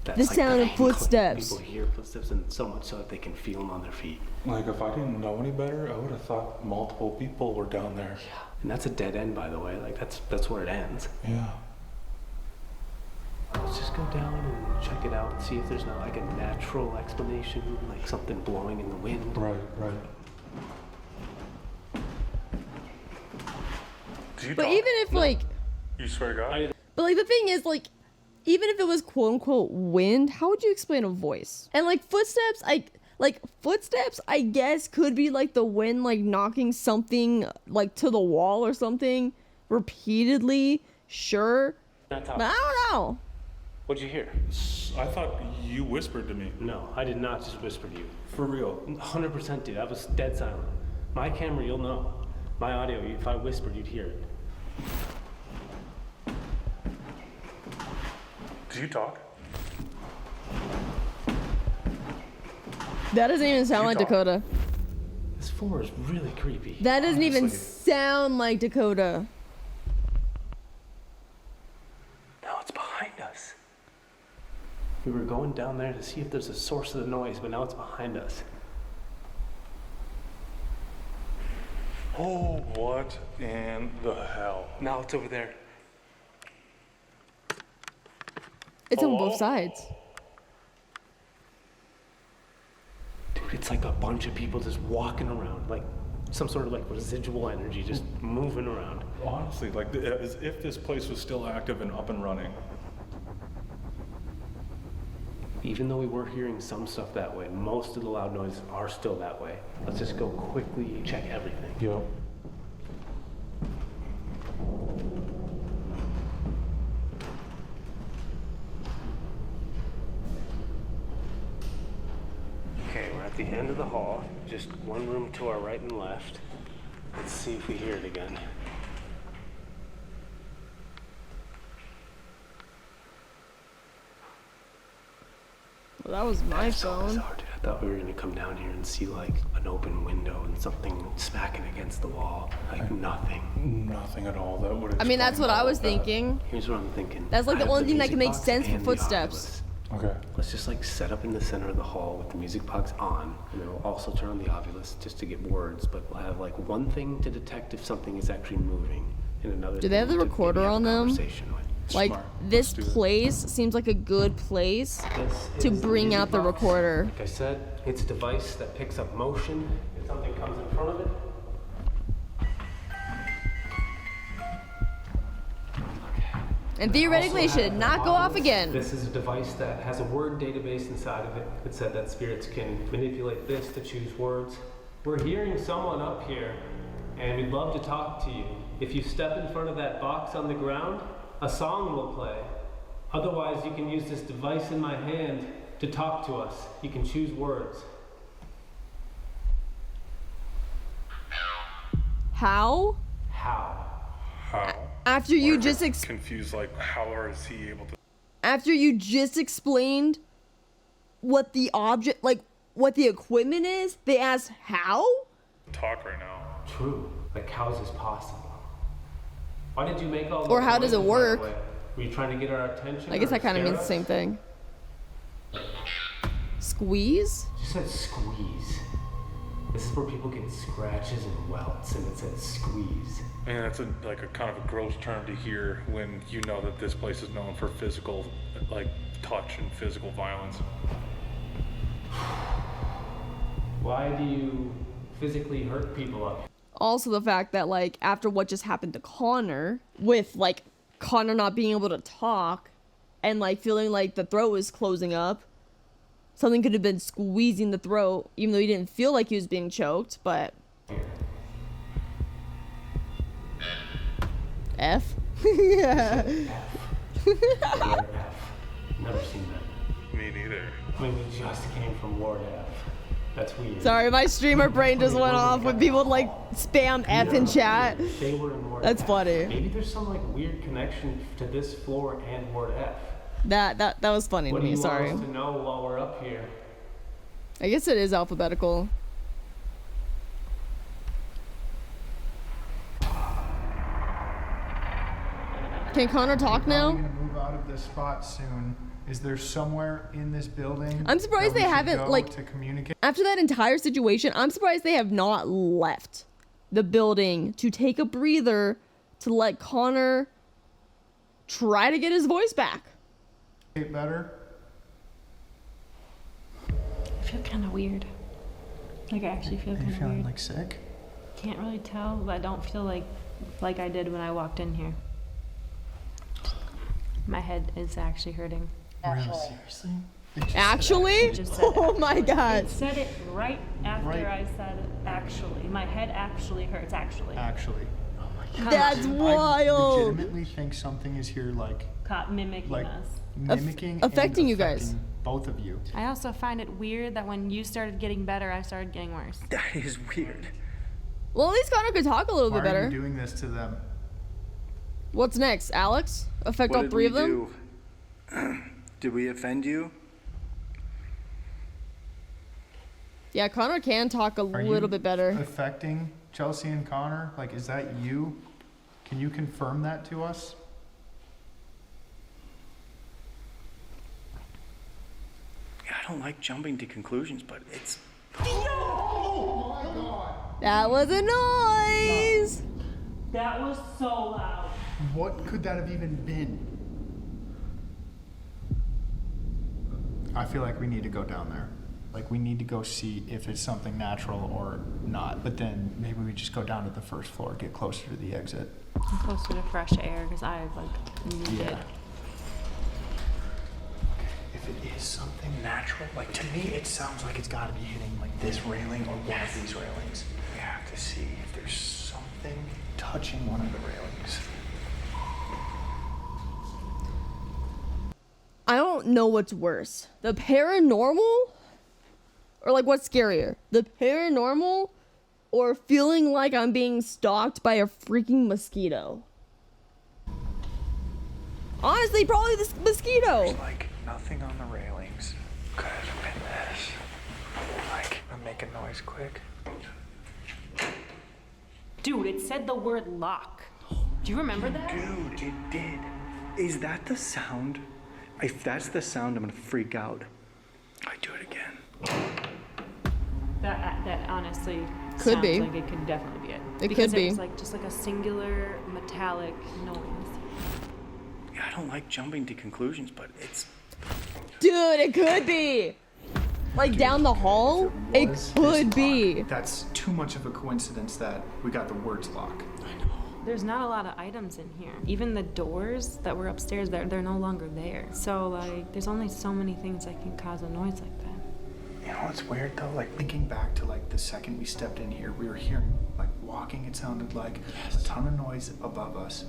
That's the like sound the of pain footsteps. People hear footsteps, and so much so that they can feel them on their feet. Like, if I didn't know any better, I would have thought multiple people were down there. Yeah. And that's a dead end, by the way. Like, that's where it ends. Yeah. Let's just go down and check it out and see if there's not like a natural explanation, like something blowing in the wind. Right. Do you But talk? even if, like, You swear to God? but like the thing is, like, even if it was quote unquote wind, how would you explain a voice? And like footsteps, footsteps, I guess could be like the wind, like knocking something like to the wall or something repeatedly. Sure, That's but I don't know. What'd you hear? I thought you whispered to me. No, I did not just whisper to you. For real. 100%, dude. That was dead silent. My camera, you'll know. My audio, if I whispered, you'd hear it. Do you talk? That doesn't even sound like talk. Dakota. This floor is really creepy. That doesn't even Honestly. sound like Dakota. Now it's behind us. We were going down there to see if there's a source of the noise, but now it's behind us. Oh, what in the hell? Now it's over there. It's on Hello? both sides. Dude, it's like a bunch of people just walking around, like some sort of like residual energy just moving around. Honestly, like, as if this place was still active and up and running. Even though we were hearing some stuff that way, most of the loud noises are still that way. Let's just go quickly check everything. Yep. Okay, we're at the end of the hall. Just one room to our right and left. Let's see if we hear it again. Well, that was my So phone. bizarre, dude. I thought we were gonna come down here and see like an open window and something smacking against the wall. Like nothing. Nothing at all. That would. I mean, that's what I was thinking. Here's what I'm thinking. That's like I the have only thing that can music make box sense for and the footsteps. Ovilus. Okay. Let's just like set up in the center of the hall with the music box on, and then we'll also turn on the Ovilus just to get words, but we'll have like one thing to detect if something is actually moving, and another Do they have the thing to recorder maybe have on a them? conversation with. Like, Smart. this Let's do it. place seems like a good place This to is bring music out the box. recorder. Like I said, it's a device that picks up motion. If something comes in front of it, And theoretically, it also should have not go off Ovilus. again. This is a device that has a word database inside of it that said that spirits can manipulate this to choose words. We're hearing someone up here, and we'd love to talk to you. If you step in front of that box on the ground, a song will play. Otherwise, you can use this device in my hand to talk to us. You can choose words. How? How? How? After you just Confused. Like, how is he able to after you just explained what the object, like what the equipment is, they asked how? talk right now? True. Like, how is this possible? Why did you make all those Or how does it noises that work? way? Were you trying to get our attention? I guess or that kind of scare means the us? same thing. Squeeze? You said squeeze. This is where people get scratches and welts, and it said squeeze. And that's like a kind of a gross term to hear when you know that this place is known for physical, like touch and physical violence. Why do you physically hurt people up here? Also the fact that, like, after what just happened to Connor, with like Connor not being able to talk and like feeling like the throat was closing up, something could have been squeezing the throat, even though he didn't feel like he was being choked. But F. Yeah. Ward F. Never seen that. Me neither. I mean, we just came from Ward F. That's weird. Sorry, my streamer brain just went off when people like spam F in chat. They were in Ward That's F. funny. Maybe there's some like weird connection to this floor and Ward F. That was funny What to do me. you Sorry. want us to know while we're up here? I guess it is alphabetical. Can Connor talk We're now? gonna move out of this spot soon. Is there somewhere in this building? I'm surprised that we they should haven't, go like- to communicate. After that entire situation, I'm surprised they have not left the building to take a breather to let Connor try to get his voice back. Better. I feel kind of weird. Like, I actually feel Are you kind of feeling weird. like sick? Can't really tell, but I don't feel like I did when I walked in here. My head is actually hurting. Naturally. Seriously? Actually? Just said Oh my god. It said it right after Right. I said actually. My head actually hurts, actually. Actually. That's I wild. legitimately think something is here, like Caught mimicking Like- us. mimicking affecting and you guys. affecting both of you. I also find it weird that when you started getting better, I started getting worse. That is weird. Well, at least Connor could talk a little Why bit are better. you doing this to them? What's next? Alex? Affect What all did three we of them? do? Did we offend you? Yeah, Connor can talk a Are little you bit better. affecting Chelsea and Connor? Like, is that you? Can you confirm that to us? Yeah, I don't like jumping to conclusions, but it's That was a noise. That was so loud. What could that have even been? I feel like we need to go down there. Like, we need to go see if it's something natural or not. But then maybe we just go down to the first floor, get closer to the exit. I'm closer to fresh air because I need it. If it is something natural? Like, to me, it sounds like it's gotta be hitting like this railing or one of these railings. We have to see if there's something touching one of the railings. I don't know what's worse. The paranormal? Or like what's scarier? The paranormal or feeling like I'm being stalked by a freaking mosquito? Honestly, probably the mosquito. There's like nothing on the railings. Could have been this. Like, I'm making noise quick. Dude, it said the word lock. Do you remember that? Dude, it did. Is that the sound? If that's the sound, I'm gonna freak out. I do it again. That honestly Could sounds be. like it could definitely be it. It because could be. it was like just like a singular metallic noise. Yeah, I don't like jumping to conclusions, but it's... Dude, it could be. Like down the hall? It could be. That's too much of a coincidence that we got the words lock. There's not a lot of items in here. Even the doors that were upstairs, they're no longer there. So like, there's only so many things that can cause a noise like that. You know what's weird though? Like, thinking back to like the second we stepped in here, we were hearing like walking, it sounded like a ton of noise above us.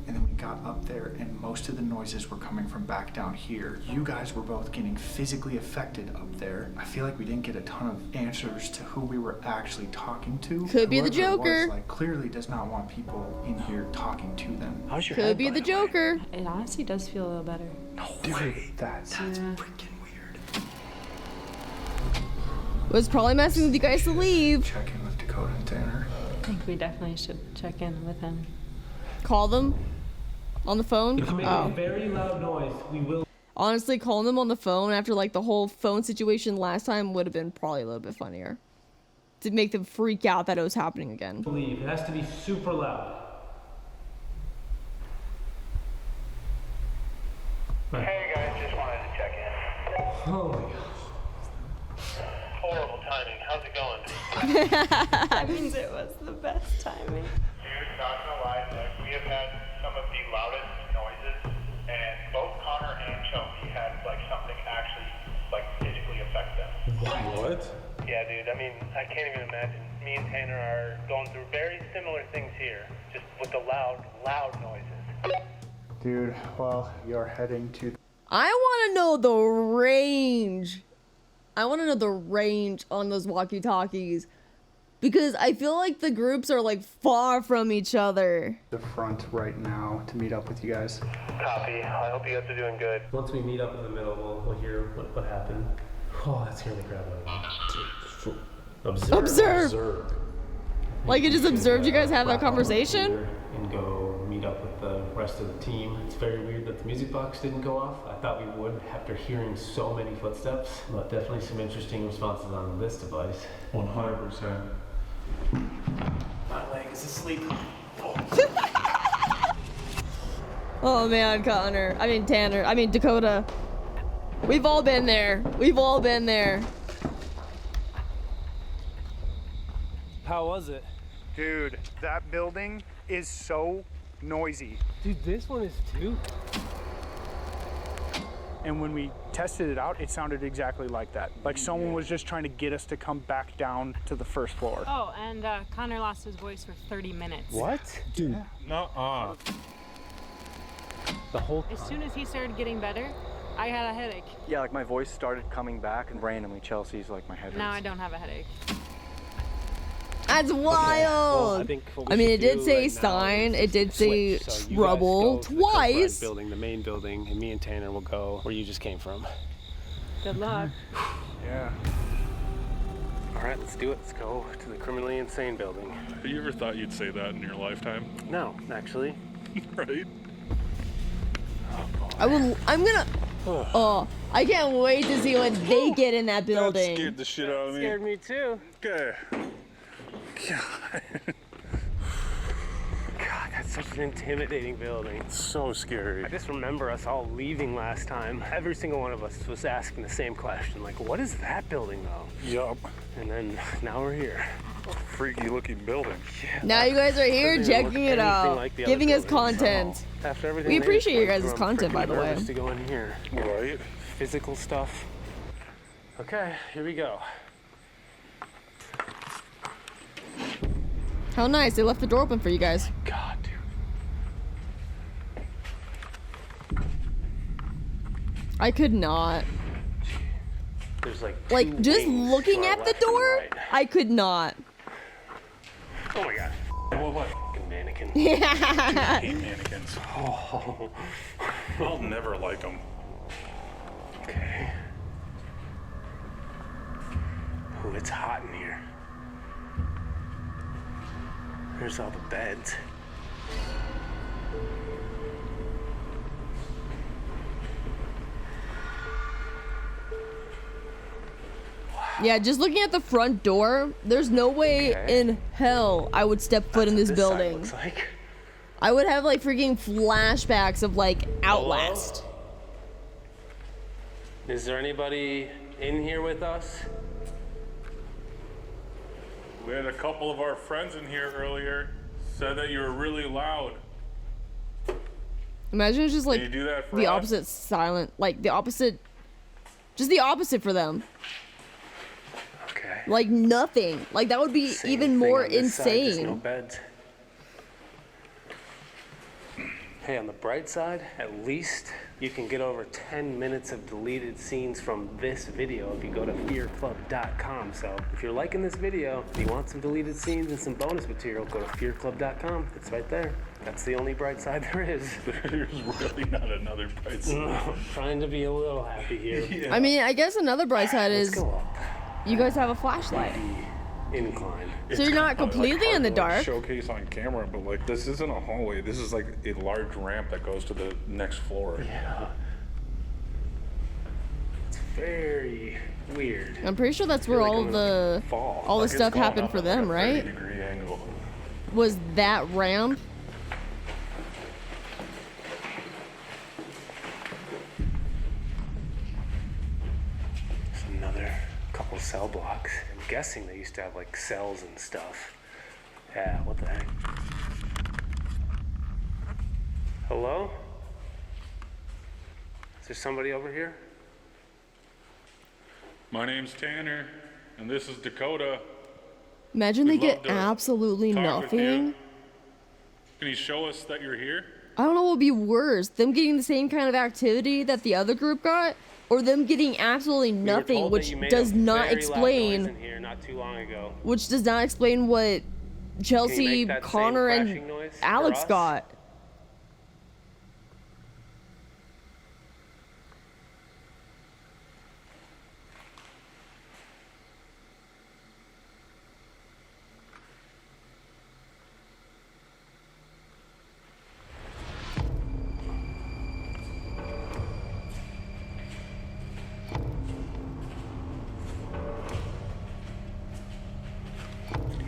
And then we got up there and most of the noises were coming from back down here. You guys were both getting physically affected up there. I feel like we didn't get a ton of answers to who we were actually talking to. Could be the Whoever it was, Joker. like, clearly does not want people in here talking to them. How's your Could head, be by the way? Joker. It honestly does feel a little better. No way. That's Yeah. freaking weird. Was probably messing with you guys to leave. Check in with Dakota and Tanner. I think we definitely should check in with him. Call them on the phone. If you make a very loud noise, we will Honestly, calling them on the phone after like the whole phone situation last time would have been probably a little bit funnier. To make them freak out that it was happening again. leave. It has to be super loud. Hey guys, just wanted to check in. Holy Horrible timing. How's it going? That means it was the best timing. Dude, not gonna lie, like, we have had some of the loudest noises, and both Connor and Chelsea had like something actually like physically affect them. What? Yeah, dude. I mean, I can't even imagine. Me and Tanner are going through very similar things here, just with the loud noises. Dude, well, you're heading to... I want to know the range. I want to know the range on those walkie-talkies. Because I feel like the groups are like far from each other. the front right now to meet up with you guys. Copy. I hope you guys are doing good. Once we meet up in the middle, we'll hear what happened. Oh, that scared the crap out of me. Observe. Like it just observed you guys have that conversation? And go meet up with the rest of the team. It's very weird that the music box didn't go off. I thought we would after hearing so many footsteps, but definitely some interesting responses on this device. 100%. My leg is asleep. Oh man, Connor. I mean Tanner. I mean Dakota. We've all been there. We've all been there. How was it? Dude, that building is so noisy. Dude, this one is too. And when we tested it out, it sounded exactly like that. Like someone was just trying to get us to come back down to the first floor. Oh, and Connor lost his voice for 30 minutes. What? Dude. Nuh-uh. The whole As soon as he started getting better, I had a headache. Yeah, like my voice started coming back and randomly Chelsea's like my head Now I hurts. don't have a headache. That's wild. Well, I think what we I mean, should it did do say right now sign. is It did say switch. So you guys trouble go to the Coastline twice. building, the main building, and me and Tanner will go where you just came from. Good luck. Yeah. All right, let's do it. Let's go to the criminally insane building. Have you ever thought you'd say that in your lifetime? No, actually. Right? I'm gonna. Oh, I can't wait to see what they get in that That building. scared the shit out of me. Scared me too. Okay. God, that's such an intimidating building. So scary. I just remember us all leaving last time. Every single one of us was asking the same question, like, what is that building though? Yup. And then now we're here. Freaky looking building. Now you guys are here Doesn't even checking look it out, anything like the other giving us buildings. content. After everything We they appreciate just your went guys' through, I'm content, by freaking the way. nervous to go in here. Right? physical stuff. Okay, here we go. How nice. They left the door open for you guys. God, dude. I could not. There's like just looking at the door, right. I could not. Oh my god. What? Fucking mannequin. I hate mannequins. Oh. I'll never like them. Okay. Oh, it's hot in here. There's all the beds. Yeah, just looking at the front door, there's no way in hell I would step foot in this building. Looks like. I would have like freaking flashbacks of like Outlast. Hello? Is there anybody in here with us? We had a couple of our friends in here earlier. Said that you were really loud. Imagine it's just like Can you do that for the us? opposite silent, like the opposite, just the opposite for them. Okay. Like nothing. Like that would be Same even thing more on this side, just insane. no beds. Hey, on the bright side, at least you can get over 10 minutes of deleted scenes from this video if you go to fearclub.com. So if you're liking this video, if you want some deleted scenes and some bonus material, go to fearclub.com. It's right there. That's the only bright side there is. There's really not another bright side. No, trying to be a little happy here. Yeah. I mean, I guess another bright side Let's is go up. you guys have a flashlight. Incline. So you're not completely in the dark. Showcase on camera, but like this isn't a hallway. This is like a large ramp that goes to the next floor. Yeah. It's very weird. I'm pretty sure that's I feel where like all I'm of gonna the fall. all the Like, it's stuff going happened up for at, like, them, a right? 30-degree angle. Was that ramp? There's another couple cell blocks. I'm guessing they used to have like cells and stuff. Yeah, what the heck? Hello? Is there somebody over here? My name's Tanner, and this is Dakota. Imagine they We'd get love to absolutely talk with you. nothing. Can you show us that you're here? I don't know what would be worse, them getting the same kind of activity that the other group got, or them getting absolutely We were nothing, told that which you made does a not very loud noise explain, in here not too long ago. which does not explain what Chelsea, make that same Connor, and crashing noise for Alex us? got.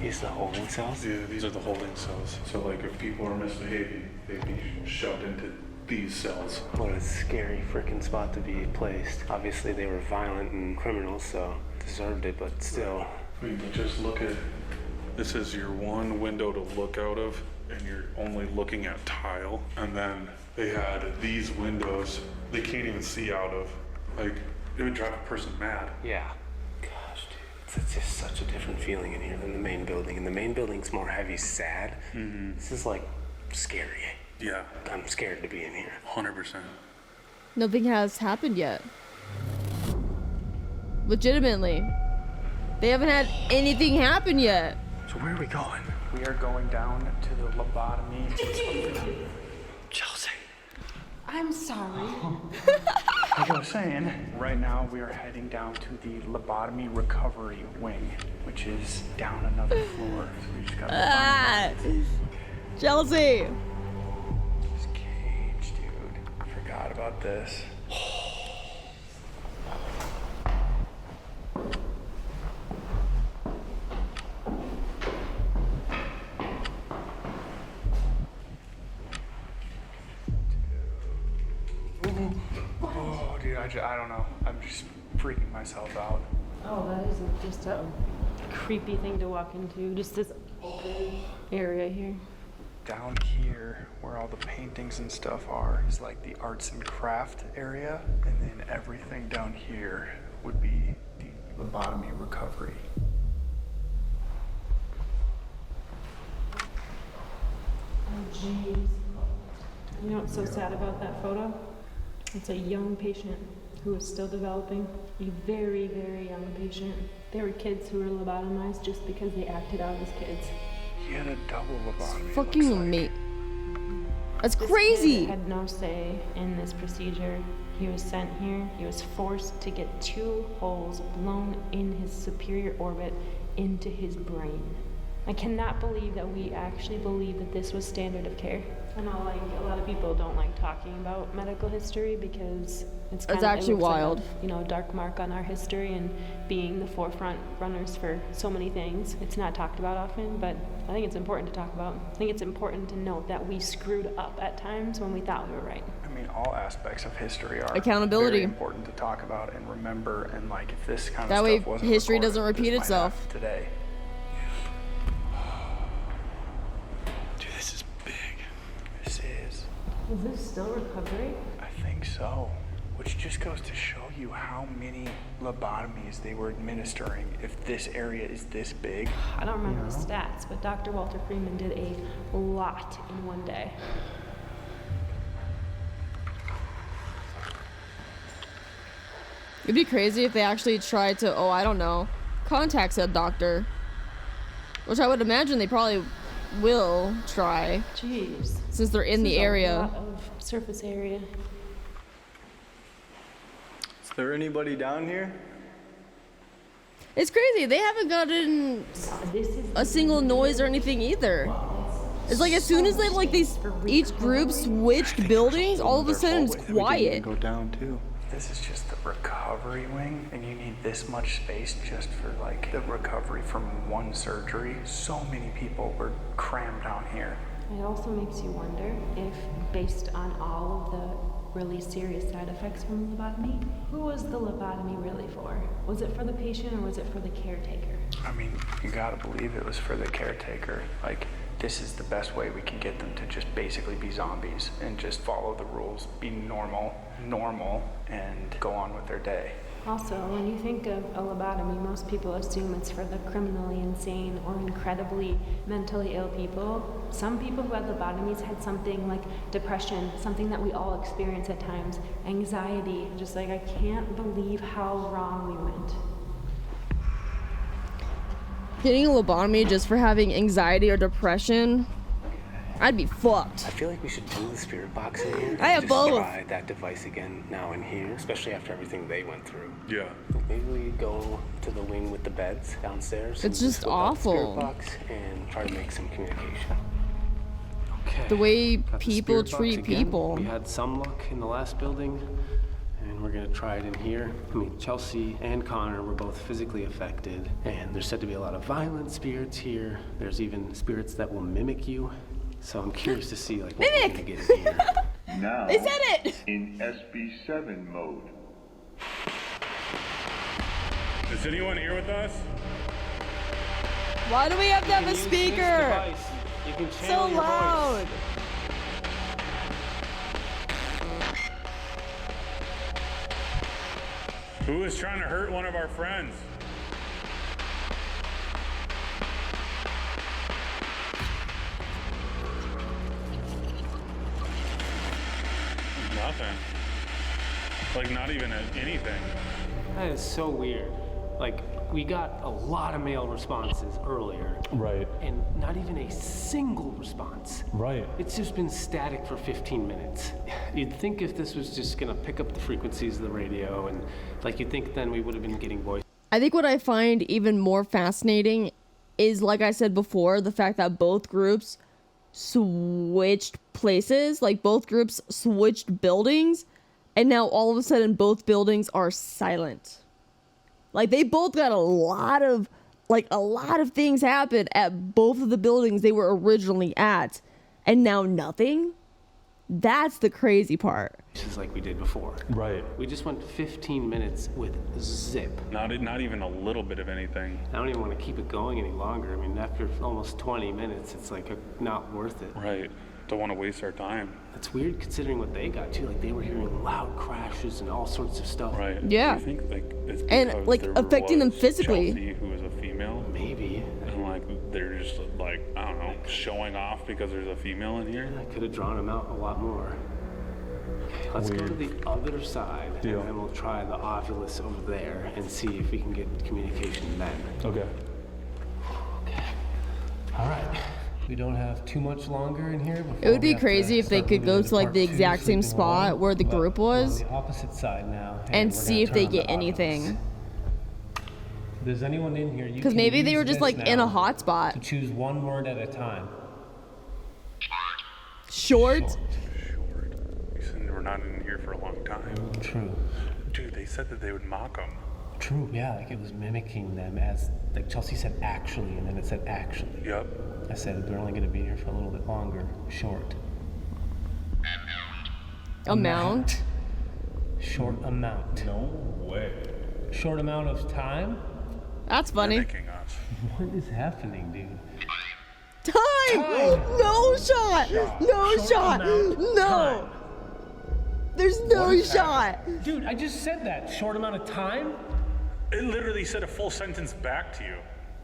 These are the holding cells? Yeah, these are the holding cells. So like if people are misbehaving, they'd be shoved into these cells. What a scary freaking spot to be placed. Obviously they were violent and criminals, so deserved it, but still. I mean, just look at, this is your one window to look out of, and you're only looking at tile. And then they had these windows they can't even see out of. Like, it would drive a person mad. Yeah. Gosh, dude. It's just such a different feeling in here than the main building. And the main building's more heavy, sad. Mm-hmm. This is like scary. Yeah. I'm scared to be in here. 100%. Nothing has happened yet. Legitimately. They haven't had anything happen yet. So where are we going? We are going down to the lobotomy. Chelsea. I'm sorry. Like I was saying, right now we are heading down to the lobotomy recovery wing, which is down another floor. So we just gotta Chelsea! This cage, dude. I forgot about this. Oh, dude, I don't know. I'm just freaking myself out. Oh, that is just a creepy thing to walk into. Just this open area here. Down here, where all the paintings and stuff are, is like the arts and craft area, and then everything down here would be the lobotomy recovery. Oh, jeez. You know what's so sad about that photo? It's a young patient who is still developing. A very, very young patient. There were kids who were lobotomized just because they acted out as kids. He had a double lobotomy. Fucking me. That's This crazy. kid had no say in this procedure. He was sent here. He was forced to get 2 holes blown in his superior orbit into his brain. I cannot believe that we actually believe that this was standard of care. I know, like, a lot of people don't like talking about medical history because it's kind of actually it looks wild. like a, you know, dark mark on our history, and being the forefront runners for so many things, it's not talked about often, but I think it's important to talk about. I think it's important to note that we screwed up at times when we thought we were right. I mean, all aspects of history are Accountability. very important to talk about and remember, and like if this kind of That stuff way wasn't history recorded, doesn't repeat this might itself. happen today. Dude, this is big. This is. Is this still recovery? I think so. Which just goes to show you how many lobotomies they were administering if this area is this big. I don't remember the stats, but Dr. Walter Freeman did a lot in one day. It'd be crazy if they actually tried to, oh, I don't know, contact said doctor. Which I would imagine they probably will try. Jeez. Since they're in This the is area. A lot of surface area. Is there anybody down here? It's crazy. They haven't gotten a single noise or anything either. It's like as soon as they like these each group switched buildings, all of a sudden it's quiet. Go down too. This is just the recovery wing, and you need this much space just for like the recovery from one surgery. So many people were crammed down here. It also makes you wonder if, based on all of the really serious side effects from lobotomy, who was the lobotomy really for? Was it for the patient or was it for the caretaker? I mean, you gotta believe it was for the caretaker. Like, this is the best way we can get them to just basically be zombies and just follow the rules, be normal, and go on with their day. Also, when you think of a lobotomy, most people assume it's for the criminally insane or incredibly mentally ill people. Some people who had lobotomies had something like depression, something that we all experience at times, anxiety. Just like, I can't believe how wrong we went. Getting a lobotomy just for having anxiety or depression, I'd be fucked. I feel like we should do the spirit box in here. I have Just both. try that device again now in here, especially after everything they went through. Yeah. Maybe we go to the wing with the beds downstairs. It's and just whip out the spirit awful. box and try to make some communication. Okay. The way Got the people spirit box treat again. people. We had some luck in the last building, and we're gonna try it in here. I mean, Chelsea and Connor were both physically affected, and there's said to be a lot of violent spirits here. There's even spirits that will mimic you. So I'm curious to see like what we're gonna get in here. Now, They said it! in SB7 mode. Is anyone here with us? Why do we have to have a You can use this speaker? device. You can So channel your loud. voice. Who is trying to hurt one of our friends? Nothing. Like not even anything. That is so weird. Like, we got a lot of mail responses earlier. Right. And not even a single response. Right. It's just been static for 15 minutes. You'd think if this was just gonna pick up the frequencies of the radio, and like you'd think then we would have been getting voice. I think what I find even more fascinating is, like I said before, the fact that both groups switched places, like both groups switched buildings, and now all of a sudden both buildings are silent. Like they both got a lot of things happen at both of the buildings they were originally at, and now nothing. That's the crazy part. This is like we did before. Right. We just went 15 minutes with zip. Not even a little bit of anything. I don't even want to keep it going any longer. I mean, after almost 20 minutes, it's like not worth it. Right. Don't want to waste our time. It's weird considering what they got too. Like they were hearing loud crashes and all sorts of stuff. Right. Yeah. Do you think like it's And because like there affecting them was physically. Chelsea, who is a female? Maybe. And like they're just like, I don't know, showing off because there's a female in here? I could have drawn them out a lot more. Okay, let's go to the other side. Deal. And then we'll try the Ovilus over there and see if we can get communication then. Okay. Okay. All right. We don't have too much longer in here. It would be crazy if they could go to like the exact same spot where the group was On the opposite side now. and we're see gonna if they turn on get the anything. If there's anyone in here, you Because can maybe they use were just this like in a now hot spot. to choose one word at a time. Short? Short. You said we're not in here for a long time. True. Dude, they said that they would mock them. True, yeah, like it was mimicking them as, like Chelsea said actually, and then it said actually. Yep. I said they're only going to be here for a little bit longer. Short. Amount? Short amount. No way. Short amount of time? That's funny. Mimicking us. What is happening, dude? Time! No shot! No shot! No! There's no shot! Dude, I just said that. Short amount of time? It literally said a full sentence back to you.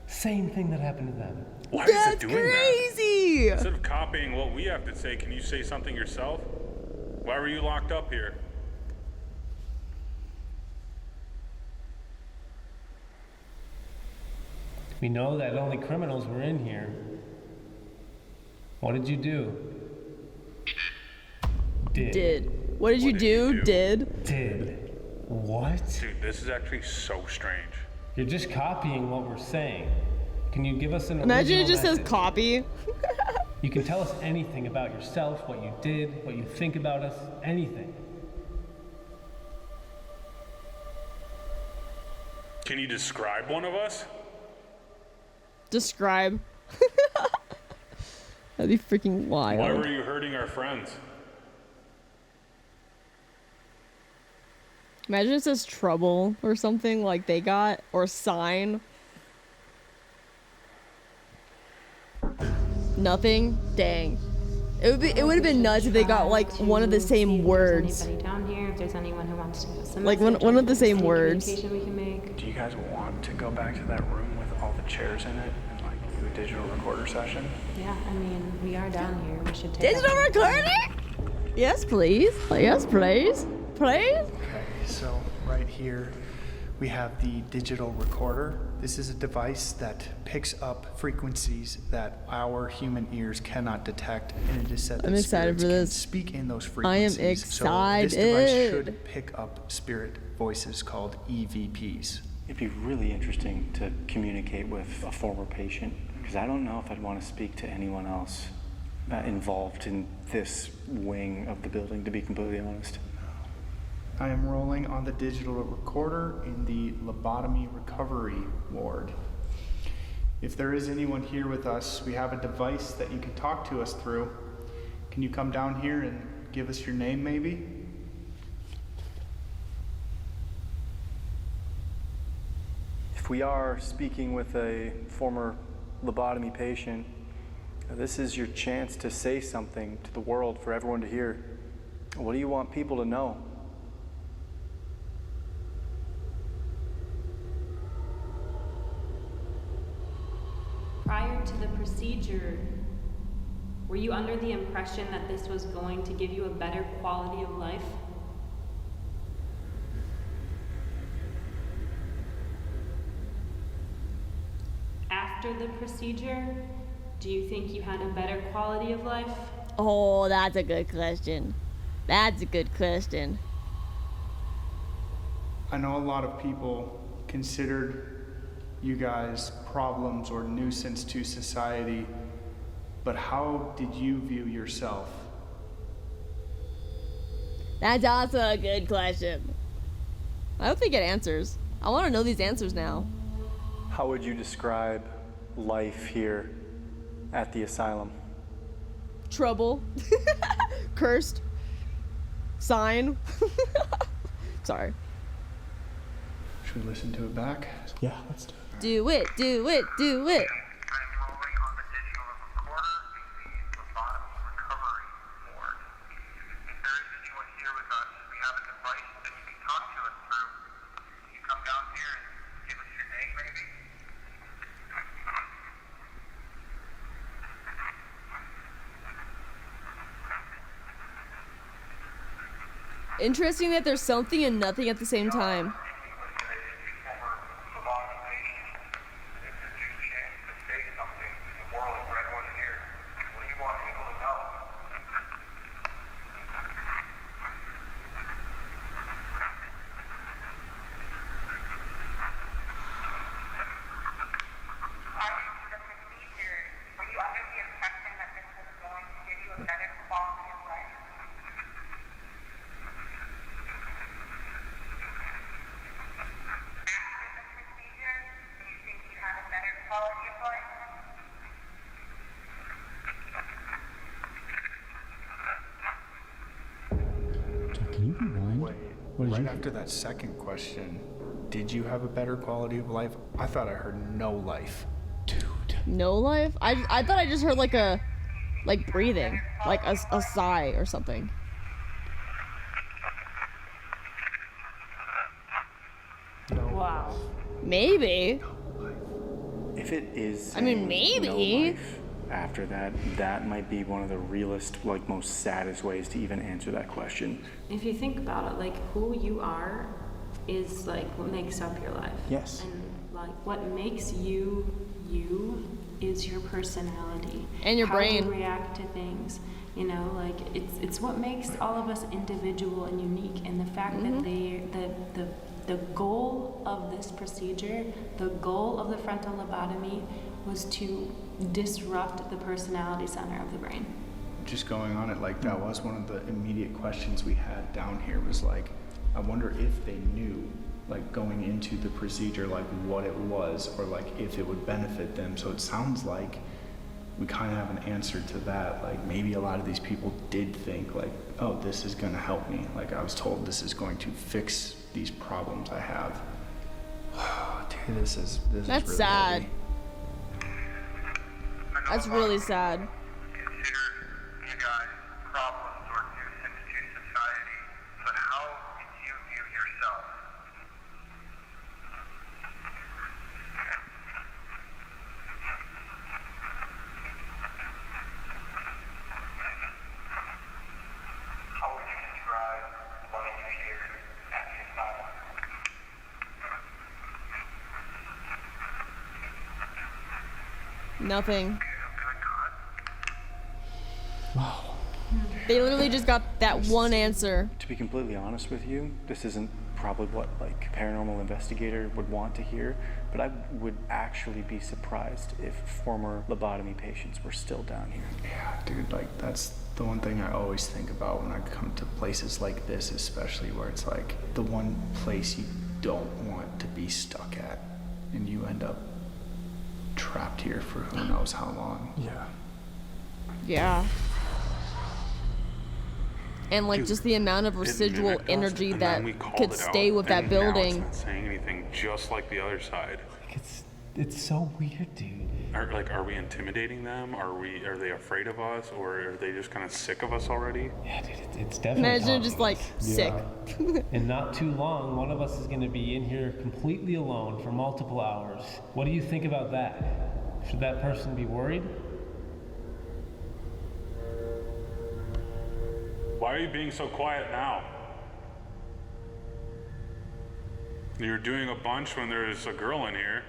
Same thing that happened to them. Why is That's it doing that? crazy! Instead of copying what we have to say, can you say something yourself? Why were you locked up here? We know that only criminals were in here. What did you do? Did. What did you do? Did. Did. What? Dude, this is actually so strange. You're just copying what we're saying. Can you give us an Imagine it original just says message? copy. You can tell us anything about yourself, what you did, what you think about us, anything. Can you describe one of us? Describe. That'd be freaking wild. Why were you hurting our friends? Imagine it says trouble or something like they got, or sign. Nothing? Dang. It would have been nuts if they got like one of the same words. Anybody down here, if there's anyone who wants to give us a Like message, one or of the if there's same any words. communication we can make. Do you guys want to go back to that room with all the chairs in it and like do a digital recorder session? Yeah, I mean, we are down here. We should take Digital that. recorder? Yes, please. Yes, please. Please. Okay, so right here we have the digital recorder. This is a device that picks up frequencies that our human ears cannot detect, and it is said that I'm excited spirits for can this. speak in those I am frequencies. So this device excited. should pick up spirit voices called EVPs. It'd be really interesting to communicate with a former patient, because I don't know if I'd want to speak to anyone else involved in this wing of the building, to be completely honest. I am rolling on the digital recorder in the lobotomy recovery ward. If there is anyone here with us, we have a device that you can talk to us through. Can you come down here and give us your name, maybe? If we are speaking with a former lobotomy patient, this is your chance to say something to the world for everyone to hear. What do you want people to know? Prior to the procedure, were you under the impression that this was going to give you a better quality of life? After the procedure, do you think you had a better quality of life? Oh, that's a good question. That's a good question. I know a lot of people considered you guys problems or nuisance to society, but how did you view yourself? That's also a good question. I hope they get answers. I want to know these answers now. How would you describe life here at the asylum? Trouble. cursed sign. Sorry. Should we listen to it back? Yeah, let's do it. Do it, do it, do it. Interesting that there's something and nothing at the same time. Can you rewind? Wait, right after that second question, did you have a better quality of life? I thought I heard no life. Dude. No life? I thought I just heard like breathing, like a sigh or something. Wow. Maybe. If it is, I mean, maybe. no life after that, that might be one of the realest, like most saddest ways to even answer that question. If you think about it, like who you are is like what makes up your life. Yes. And like what makes you you is your personality and your brain. How you react to things. You know, like it's what makes all of us individual and unique. And the fact that the goal of this procedure, the goal of the frontal lobotomy, was to disrupt the personality center of the brain. Just going on it, like that was one of the immediate questions we had down here was like, I wonder if they knew, like going into the procedure, like what it was or like if it would benefit them. So it sounds like we kind of have an answer to that. Like maybe a lot of these people did think like, oh, this is going to help me. Like I was told this is going to fix these problems I have. Dude, this is That's really sad. heavy. That's really sad. Consider you guys problems or nuisance to society, but how did you view yourself? How would you describe living here at the asylum? Nothing. Wow. They literally just got that one answer. To be completely honest with you, this isn't probably what like a paranormal investigator would want to hear, but I would actually be surprised if former lobotomy patients were still down here. Yeah, dude, like that's the one thing I always think about when I come to places like this, especially where it's like the one place you don't want to be stuck at, and you end up trapped here for who knows how long. Yeah. Yeah. And like Dude, just the amount of it residual mimicked us, energy and that then we called could it stay out, with that and now building. it's not saying anything, just like the other side. It's so weird, dude. Are we intimidating them? Are they afraid of us, or are they just kind of sick of us already? Yeah, dude, it's definitely. Imagine just like sick. In not too long, one of us is going to be in here completely alone for multiple hours. What do you think about that? Should that person be worried? Why are you being so quiet now? You're doing a bunch when there's a girl in here.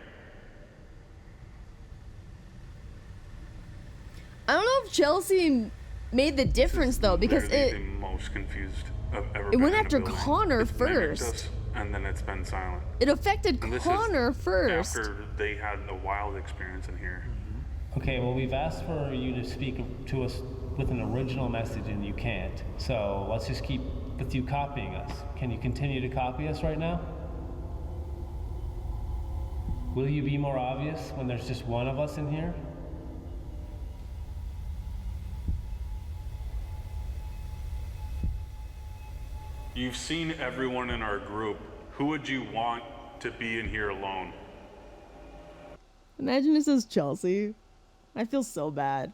I don't know if Chelsea made the difference though, because Literally the most confused I've ever it been went in a after building. Connor It's mimicked first. us, and then it's been silent. It affected And this is Connor first. After they had a wild experience in here. Okay, well, we've asked for you to speak to us with an original message, and you can't. So let's just keep with you copying us. Can you continue to copy us right now? Will you be more obvious when there's just one of us in here? You've seen everyone in our group. Who would you want to be in here alone? Imagine this is Chelsea. I feel so bad.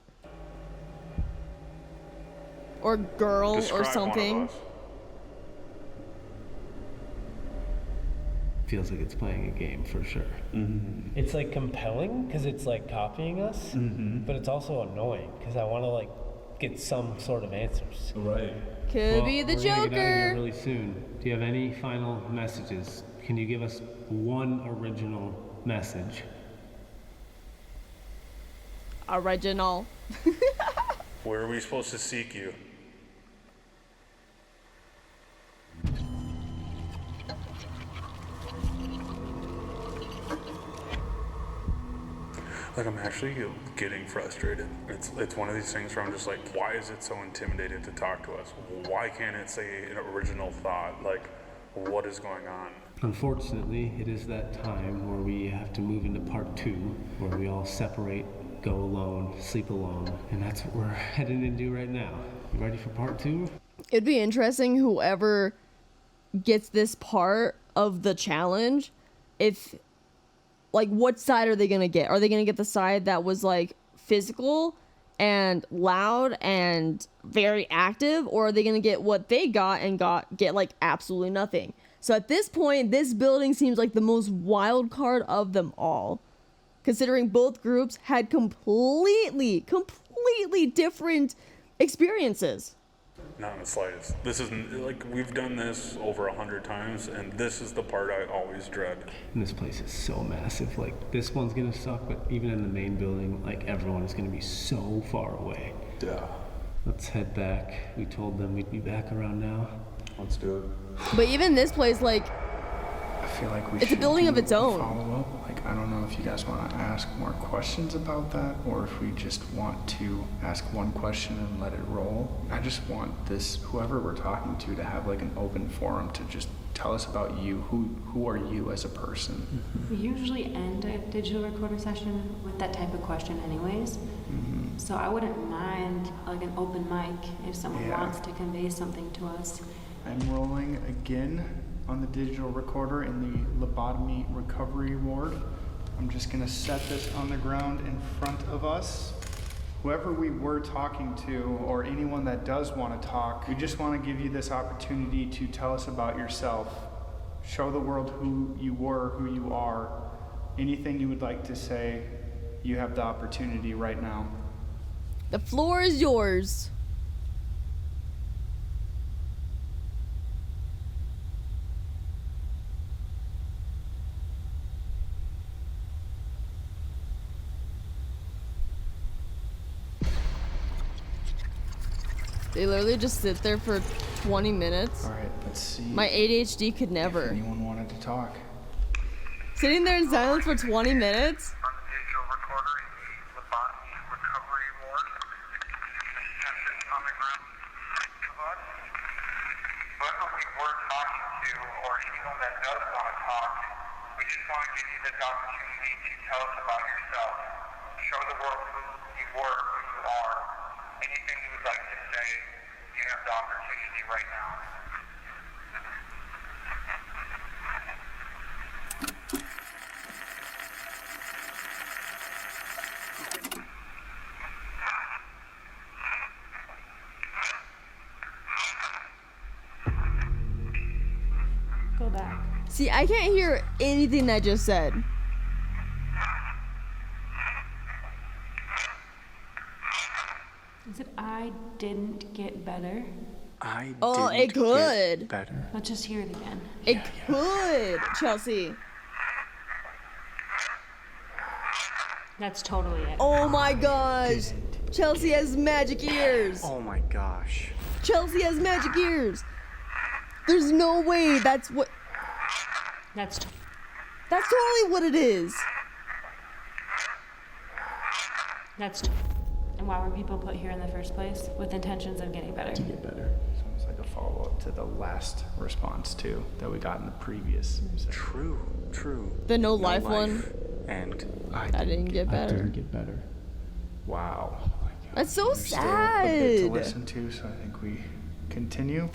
Or girl Describe or something. One of us. Feels like it's playing a game for sure. It's like compelling because it's like copying us, but it's also annoying because I want to like get some sort of answers. Right. Could be the we're gonna get out of here Joker. really soon. Do you have any final messages? Can you give us one original message? Original. Where are we supposed to seek you? Like, I'm actually getting frustrated. It's one of these things where I'm just like, why is it so intimidated to talk to us? Why can't it say an original thought? Like, what is going on? Unfortunately, it is that time where we have to move into part 2, where we all separate, go alone, sleep alone, and that's what we're heading into right now. You ready for part 2? It'd be interesting whoever gets this part of the challenge, if, like, what side are they gonna get? Are they gonna get the side that was, like, physical and loud and very active, or are they gonna get what they got and get, like, absolutely nothing? So at this point, this building seems like the most wild card of them all, considering both groups had completely different experiences. Not in the slightest. This isn't, like, we've done this over 100 times, and this is the part I always dread. And this place is so massive. Like, this one's gonna suck, but even in the main building, like, everyone is gonna be so far away. Yeah. Let's head back. We told them we'd be back around now. Let's do it. But even this place, like, I feel like we it's a should building do of its own. follow-up. Like, I don't know if you guys want to ask more questions about that, or if we just want to ask one question and let it roll. I just want this, whoever we're talking to have like an open forum to just tell us about you. Who are you as a person? We usually end a digital recorder session with that type of question anyways. So I wouldn't mind like an open mic if someone wants to convey something to us. I'm rolling again on the digital recorder in the lobotomy recovery ward. I'm just gonna set this on the ground in front of us. Whoever we were talking to, or anyone that does want to talk, we just want to give you this opportunity to tell us about yourself. Show the world who you were, who you are. Anything you would like to say, you have the opportunity right now. The floor is yours. They literally just sit there for 20 minutes. All right, let's see. My ADHD could never. If anyone wanted to talk. Sitting there in silence for 20 minutes? Go back. See, I can't hear anything I just said. Is it I didn't get better? Oh, it could. Better. Let's just hear it again. It could, Chelsea. That's totally it. Oh my gosh. Chelsea has magic ears. Oh my gosh. Chelsea has magic ears. There's no way that's what. That's totally what it is. And why were people put here in the first place? With intentions of getting better. To get better. It's almost like a follow-up to the last response too that we got in the previous. True. The no life one. And I didn't get better. I didn't get better. Wow. That's so There's still a bit to sad. listen to, so I think we continue.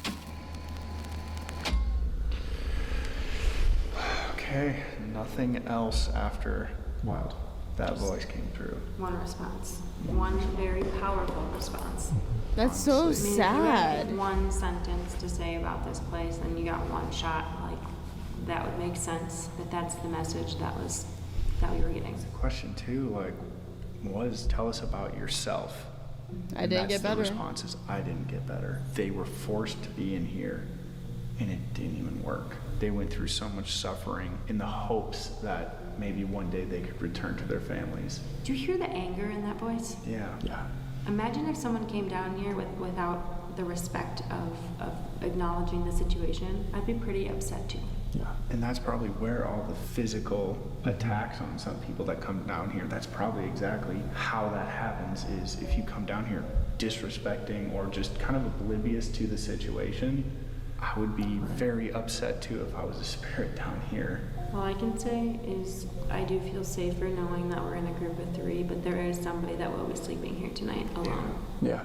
Okay, nothing else after Wild. that voice came through. One response. One very powerful response. That's so If you had sad. one sentence to say about this place, and you got one shot, like, that would make sense. That that's the message that we were getting. The question too, like, was tell us about yourself. I didn't get better. The response is, I didn't get better. They were forced to be in here, and it didn't even work. They went through so much suffering in the hopes that maybe one day they could return to their families. Do you hear the anger in that voice? Yeah. Imagine if someone came down here without the respect of acknowledging the situation. I'd be pretty upset too. Yeah. And that's probably where all the physical attacks on some people that come down here, that's probably exactly how that happens, is if you come down here disrespecting or just kind of oblivious to the situation, I would be very upset too if I was a spirit down here. All I can say is I do feel safer knowing that we're in a group of 3, but there is somebody that will be sleeping here tonight alone. Yeah.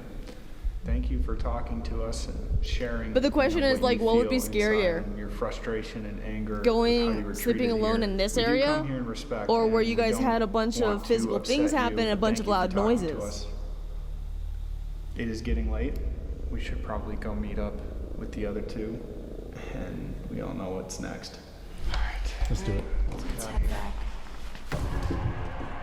Thank you for talking to us and sharing. But the question is, like, what would be scarier? Your frustration and anger. Sleeping alone in this area? Or where you guys had a bunch of physical things happen and a bunch of loud noises? It is getting late. We should probably go meet up with the other 2. And we all know what's next. All right, let's do it. Let's head back.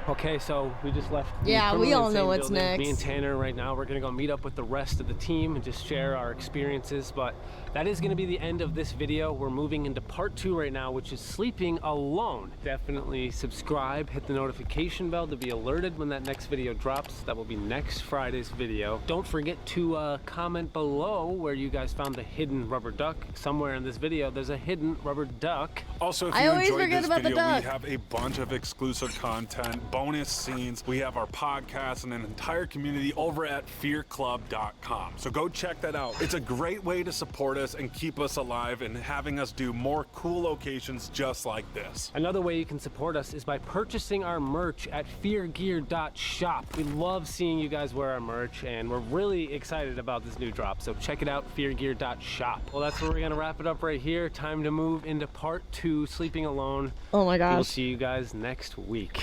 Okay, so we just left. Yeah, we all know what's next. Me and Tanner right now, we're gonna go meet up with the rest of the team and just share our experiences. But that is gonna be the end of this video. We're moving into part 2 right now, which is sleeping alone. Definitely subscribe, hit the notification bell to be alerted when that next video drops. That will be next Friday's video. Don't forget to comment below where you guys found the hidden rubber duck. Somewhere in this video, there's a hidden rubber duck. Also, if you enjoyed this video, we have a bunch of exclusive content, bonus scenes. We have our podcast and an entire community over at fearclub.com. So go check that out. It's a great way to support us and keep us alive and having us do more cool locations just like this. Another way you can support us is by purchasing our merch at feargear.shop. We love seeing you guys wear our merch, and we're really excited about this new drop. So check it out, feargear.shop. Well, that's where we're gonna wrap it up right here. Time to move into part 2, sleeping alone. Oh my gosh. We'll see you guys next week.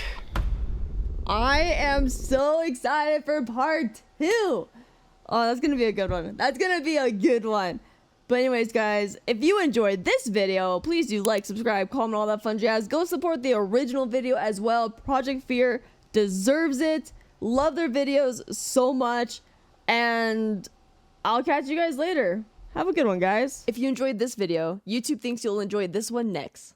I am so excited for part 2. Oh, that's gonna be a good one. That's gonna be a good one. But anyways, guys, if you enjoyed this video, please do like, subscribe, comment, all that fun jazz. Go support the original video as well. Project Fear deserves it. Love their videos so much. And I'll catch you guys later. Have a good one, guys. If you enjoyed this video, YouTube thinks you'll enjoy this one next.